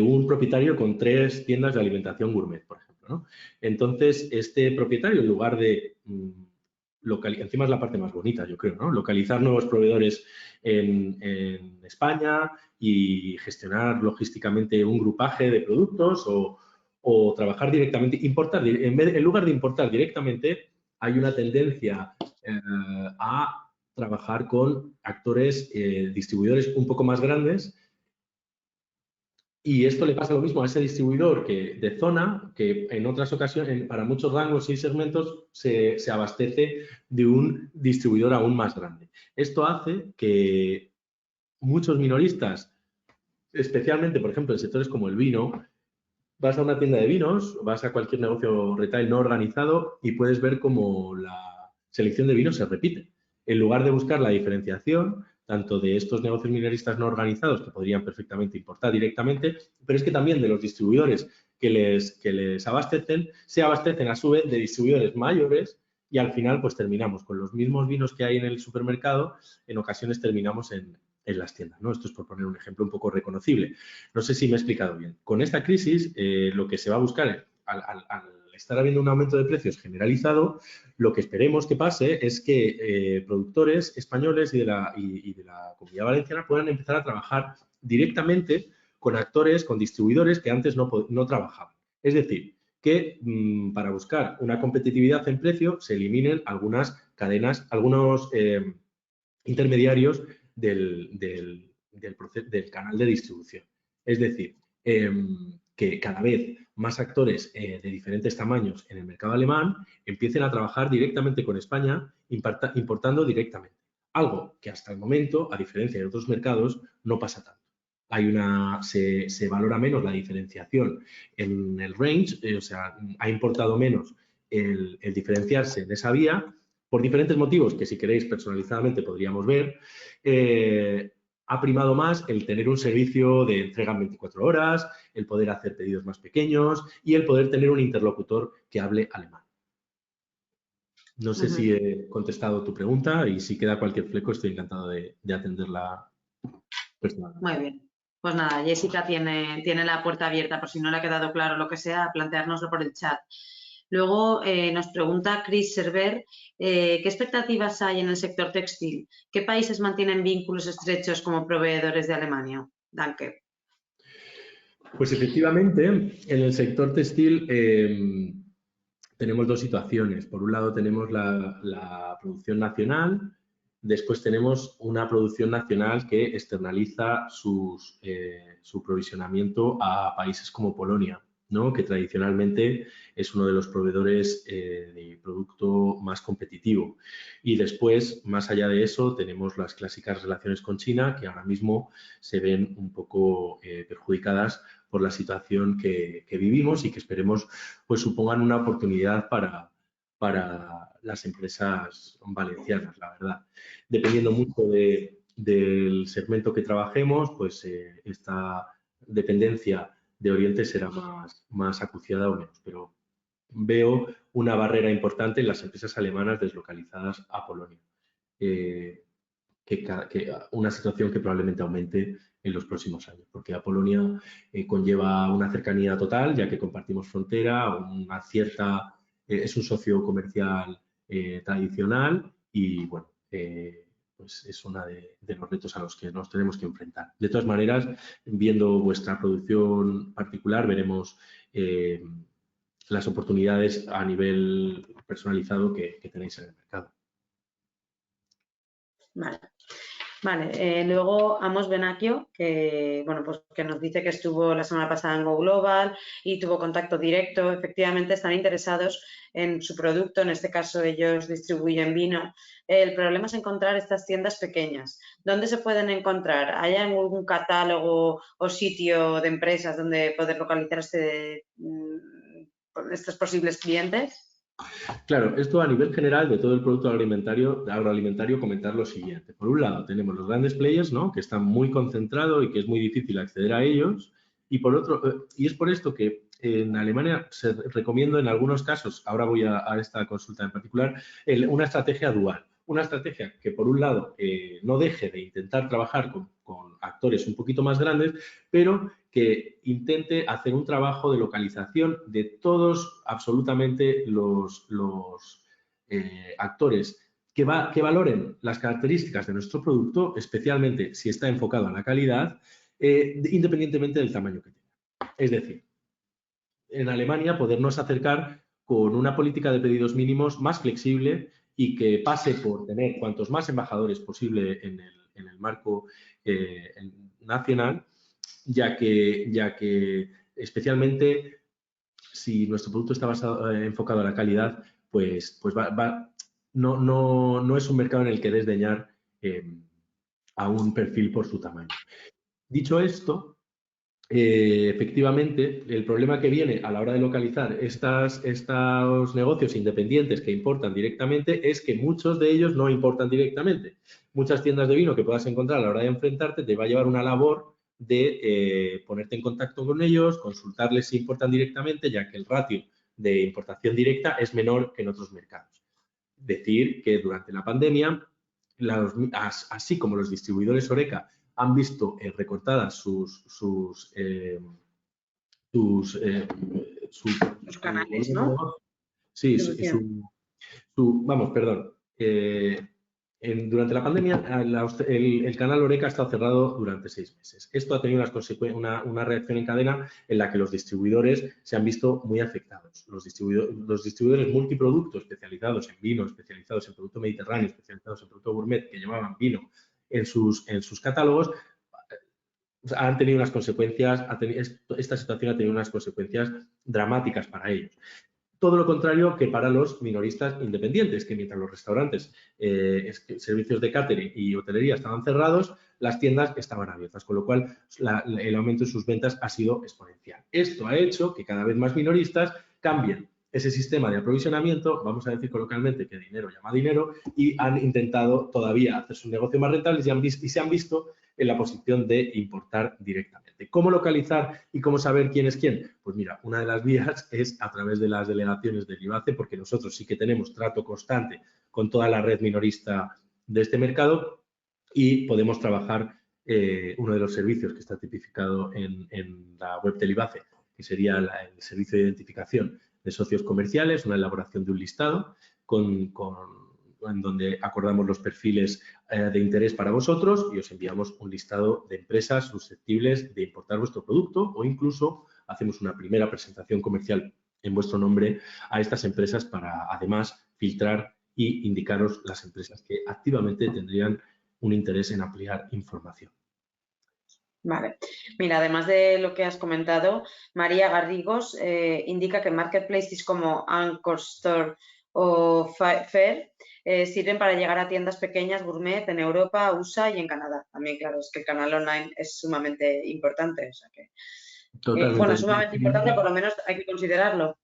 un propietario con 3 tiendas de alimentación gourmet, por ejemplo, ¿no? Entonces, este propietario, en lugar de encima es la parte más bonita, yo creo, ¿no? Localizar nuevos proveedores en España y gestionar logísticamente un grupaje de productos o trabajar directamente, en lugar de importar directamente, hay una tendencia a trabajar con actores, distribuidores un poco más grandes. Y esto le pasa lo mismo a ese distribuidor de zona, que en otras ocasiones, para muchos rangos y segmentos, se abastece de un distribuidor aún más grande. Esto hace que muchos minoristas, especialmente, por ejemplo, en sectores como el vino, vas a una tienda de vinos, vas a cualquier negocio retail no organizado y puedes ver cómo la selección de vinos se repite. En lugar de buscar la diferenciación, tanto de estos negocios minoristas no organizados, que podrían perfectamente importar directamente, pero es que también de los distribuidores que les abastecen, se abastecen a su vez de distribuidores mayores y al final pues terminamos con los mismos vinos que hay en el supermercado, en ocasiones terminamos en las tiendas, ¿no? Esto es por poner un ejemplo un poco reconocible. No sé si me he explicado bien. Con esta crisis, lo que se va a buscar al estar habiendo un aumento de precios generalizado, lo que esperemos que pase es que productores españoles y de la Comunidad Valenciana puedan empezar a trabajar directamente con actores, con distribuidores que antes no trabajaban. Es decir, que para buscar una competitividad en precio se eliminen algunas cadenas, algunos intermediarios del canal de distribución. Es decir, que cada vez más actores de diferentes tamaños en el mercado alemán empiecen a trabajar directamente con España, importando directamente. Algo que hasta el momento, a diferencia de otros mercados, no pasa tanto. Se valora menos la diferenciación en el range, o sea, ha importado menos el diferenciarse en esa vía, por diferentes motivos que si queréis personalizadamente podríamos ver. Ha primado más el tener un servicio de entrega en 24 horas, el poder hacer pedidos más pequeños y el poder tener un interlocutor que hable alemán. No sé si he contestado tu pregunta y si queda cualquier fleco estoy encantado de atenderla personalmente. Muy bien. Pues nada, Jessica tiene la puerta abierta por si no le ha quedado claro lo que sea, planteárnoslo por el chat. Luego nos pregunta Chris Server, ¿qué expectativas hay en el sector textil? ¿Qué países mantienen vínculos estrechos como proveedores de Alemania? Danke. Pues efectivamente, en el sector textil tenemos dos situaciones. Por un lado tenemos la producción nacional, después tenemos una producción nacional que externaliza su provisionamiento a países como Polonia, ¿no? Que tradicionalmente es uno de los proveedores de producto más competitivo. Y después, más allá de eso, tenemos las clásicas relaciones con China, que ahora mismo se ven un poco perjudicadas por la situación que vivimos y que esperemos pues supongan una oportunidad para las empresas valencianas, la verdad. Dependiendo mucho del segmento que trabajemos, pues esta dependencia de Oriente será más acuciada o menos, pero veo una barrera importante en las empresas alemanas deslocalizadas a Polonia. Una situación que probablemente aumente en los próximos años, porque a Polonia conlleva una cercanía total, ya que compartimos frontera, una cierta, es un socio comercial tradicional y, bueno, pues es uno de los retos a los que nos tenemos que enfrentar. De todas maneras, viendo vuestra producción particular, veremos las oportunidades a nivel personalizado que tenéis en el mercado. Vale, luego Amos Benacchio, que, bueno, pues que nos dice que estuvo la semana pasada en Go Global y tuvo contacto directo. Efectivamente, están interesados en su producto, en este caso ellos distribuyen vino. El problema es encontrar estas tiendas pequeñas. ¿Dónde se pueden encontrar? ¿Hay algún catálogo o sitio de empresas donde poder localizar estos posibles clientes? Claro, esto a nivel general de todo el producto agroalimentario, comentar lo siguiente. Por un lado, tenemos los grandes players, ¿no? Que están muy concentrados y que es muy difícil acceder a ellos. Y por otro, y es por esto que en Alemania se recomienda en algunos casos, ahora voy a esta consulta en particular, una estrategia dual. Una estrategia que, por un lado, no deje de intentar trabajar con actores un poquito más grandes, pero que intente hacer un trabajo de localización de todos absolutamente los actores que valoren las características de nuestro producto, especialmente si está enfocado a la calidad, independientemente del tamaño que tenga. Es decir, en Alemania podernos acercar con una política de pedidos mínimos más flexible y que pase por tener cuantos más embajadores posible en el marco nacional, ya que especialmente si nuestro producto está enfocado a la calidad, pues no es un mercado en el que desdeñar a un perfil por su tamaño. Dicho esto, efectivamente, el problema que viene a la hora de localizar estos negocios independientes que importan directamente es que muchos de ellos no importan directamente. Muchas tiendas de vino que puedas encontrar a la hora de enfrentarte te va a llevar una labor de ponerte en contacto con ellos, consultarles si importan directamente, ya que el ratio de importación directa es menor que en otros mercados. Decir que durante la pandemia, así como los distribuidores Horeca han visto recortadas sus canales, ¿no? Sí, Distribución. vamos, perdón. Durante la pandemia, el canal Horeca ha estado cerrado durante 6 meses. Esto ha tenido una reacción en cadena en la que los distribuidores se han visto muy afectados. Los distribuidores multiproductos especializados en vino, especializados en producto mediterráneo, especializados en producto gourmet, que llevaban vino en sus catálogos, han tenido unas consecuencias, esta situación ha tenido unas consecuencias dramáticas para ellos. Todo lo contrario que para los minoristas independientes, que mientras los restaurantes, servicios de catering y hotelería estaban cerrados, las tiendas estaban abiertas, con lo cual el aumento en sus ventas ha sido exponencial. Esto ha hecho que cada vez más minoristas cambien ese sistema de aprovisionamiento, vamos a decir coloquialmente que dinero llama dinero, y han intentado todavía hacer su negocio más rentable y se han visto en la posición de importar directamente. ¿Cómo localizar y cómo saber quién es quién? Pues mira, una de las vías es a través de las delegaciones del IBACE, porque nosotros sí que tenemos trato constante con toda la red minorista de este mercado y podemos trabajar uno de los servicios que está tipificado en la web del IBACE, que sería el servicio de identificación de socios comerciales, una elaboración de un listado en donde acordamos los perfiles de interés para vosotros y os enviamos un listado de empresas susceptibles de importar vuestro producto, o incluso hacemos una primera presentación comercial en vuestro nombre a estas empresas para, además, filtrar y indicaros las empresas que activamente tendrían un interés en ampliar información. Vale. Mira, además de lo que has comentado, María Garrigos indica que marketplaces como Anchor Store o Faire sirven para llegar a tiendas pequeñas gourmet en Europa, USA y en Canadá. También, claro, es que el canal online es sumamente importante. O sea que, bueno, sumamente importante, por lo menos hay que considerarlo.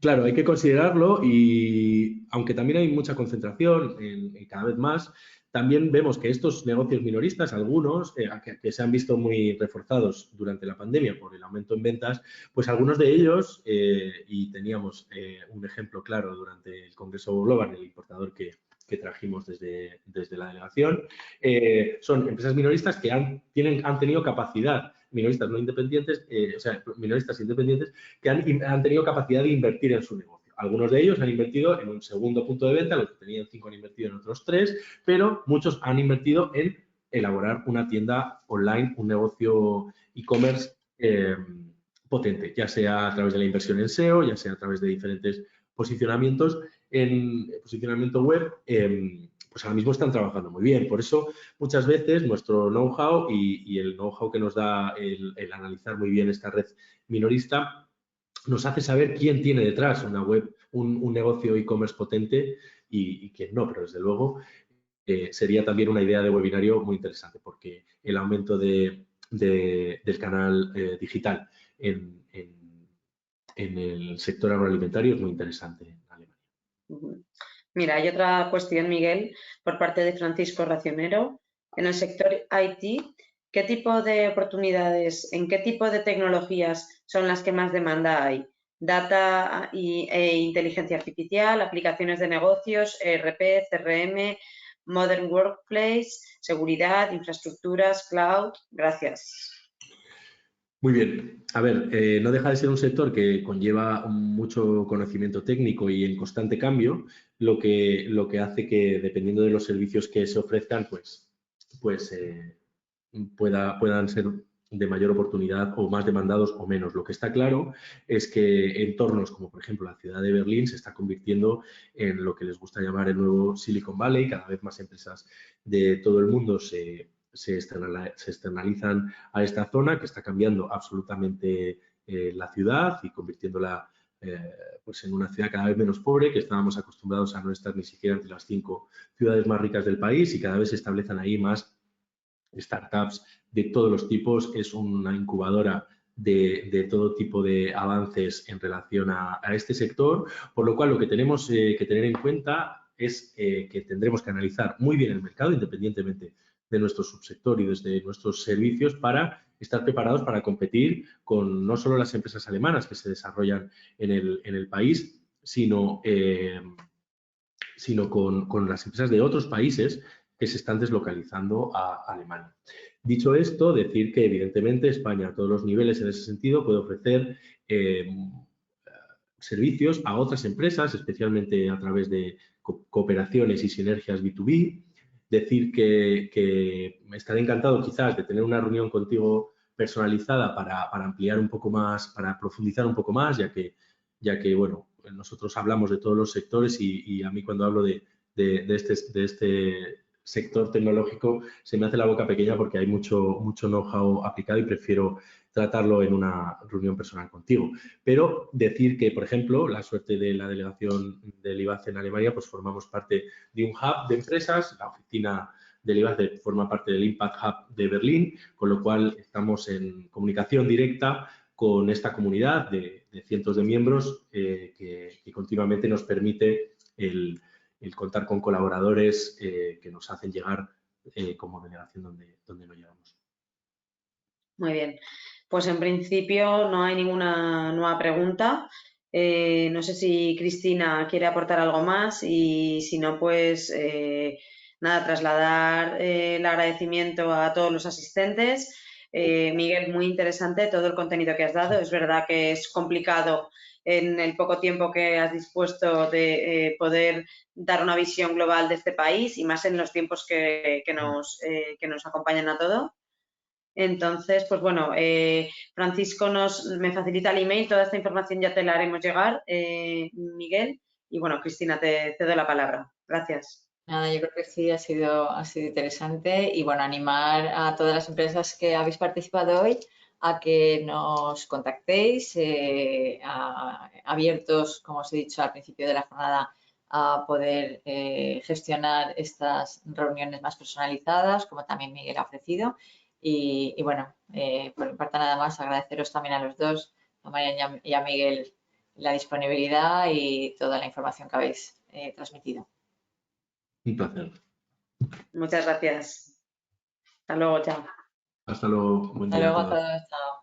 Claro, hay que considerarlo y aunque también hay mucha concentración en cada vez más, también vemos que estos negocios minoristas, algunos que se han visto muy reforzados durante la pandemia por el aumento en ventas, pues algunos de ellos, y teníamos un ejemplo claro durante el Congreso Global, el importador que trajimos desde la delegación, son empresas minoristas que han tenido capacidad, minoristas no independientes, o sea, minoristas independientes, que han tenido capacidad de invertir en su negocio. Algunos de ellos han invertido en un segundo punto de venta, los que tenían 5 han invertido en otros 3, pero muchos han invertido en elaborar una tienda online, un negocio e-commerce potente, ya sea a través de la inversión en SEO, ya sea a través de diferentes posicionamientos en posicionamiento web, pues ahora mismo están trabajando muy bien. Por eso, muchas veces nuestro know-how y el know-how que nos da el analizar muy bien esta red minorista nos hace saber quién tiene detrás una web, un negocio e-commerce potente y quién no, pero desde luego sería también una idea de webinario muy interesante, porque el aumento del canal digital en el sector agroalimentario es muy interesante en Alemania. Mira, hay otra cuestión, Miguel, por parte de Francisco Racionero. En el sector IT, ¿qué tipo de oportunidades, en qué tipo de tecnologías son las que más demanda hay? Data e inteligencia artificial, aplicaciones de negocios, ERP, CRM, Modern Workplace, seguridad, infraestructuras, cloud. Gracias. Muy bien. A ver, no deja de ser un sector que conlleva mucho conocimiento técnico y en constante cambio, lo que hace que, dependiendo de los servicios que se ofrezcan, pues puedan ser de mayor oportunidad o más demandados o menos. Lo que está claro es que entornos como, por ejemplo, la ciudad de Berlín se está convirtiendo en lo que les gusta llamar el nuevo Silicon Valley. Cada vez más empresas de todo el mundo se externalizan a esta zona, que está cambiando absolutamente la ciudad y convirtiéndola pues en una ciudad cada vez menos pobre, que estábamos acostumbrados a no estar ni siquiera entre las 5 ciudades más ricas del país, y cada vez se establecen ahí más startups de todos los tipos. Es una incubadora de todo tipo de avances en relación a este sector, por lo cual lo que tenemos que tener en cuenta es que tendremos que analizar muy bien el mercado, independientemente de nuestro subsector y desde nuestros servicios, para estar preparados para competir con no solo las empresas alemanas que se desarrollan en el país, sino con las empresas de otros países que se están deslocalizando a Alemania. Dicho esto, decir que evidentemente España a todos los niveles en ese sentido puede ofrecer servicios a otras empresas, especialmente a través de cooperaciones y sinergias B2B. Decir que estaré encantado quizás de tener una reunión contigo personalizada para ampliar un poco más, para profundizar un poco más, ya que bueno, nosotros hablamos de todos los sectores y a mí cuando hablo de este sector tecnológico se me hace la boca pequeña porque hay mucho know-how aplicado y prefiero tratarlo en una reunión personal contigo. Pero decir que, por ejemplo, la suerte de la delegación del IBACE en Alemania, pues formamos parte de un hub de empresas, la oficina del IBACE forma parte del Impact Hub de Berlín, con lo cual estamos en comunicación directa con esta comunidad de cientos de miembros que continuamente nos permite el contar con colaboradores que nos hacen llegar como delegación donde no llegamos. Muy bien. Pues en principio no hay ninguna nueva pregunta. No sé si Cristina quiere aportar algo más y si no, pues nada, trasladar el agradecimiento a todos los asistentes. Miguel, muy interesante todo el contenido que has dado. Es verdad que es complicado en el poco tiempo que has dispuesto de poder dar una visión global de este país y más en los tiempos que nos acompañan a todos. Entonces, pues bueno, Francisco me facilita el email, toda esta información ya te la haremos llegar, Miguel. Y bueno, Cristina, te cedo la palabra. Gracias. Nada, yo creo que sí, ha sido interesante y bueno, animar a todas las empresas que habéis participado hoy a que nos contactéis, abiertos, como os he dicho al principio de la jornada, a poder gestionar estas reuniones más personalizadas, como también Miguel ha ofrecido. Y bueno, por mi parte nada más, agradeceros también a los dos, a María y a Miguel, la disponibilidad y toda la información que habéis transmitido. Un placer. Muchas gracias. Hasta luego, chao. Hasta luego. Buen Hasta día a luego a todos. todos. Chao.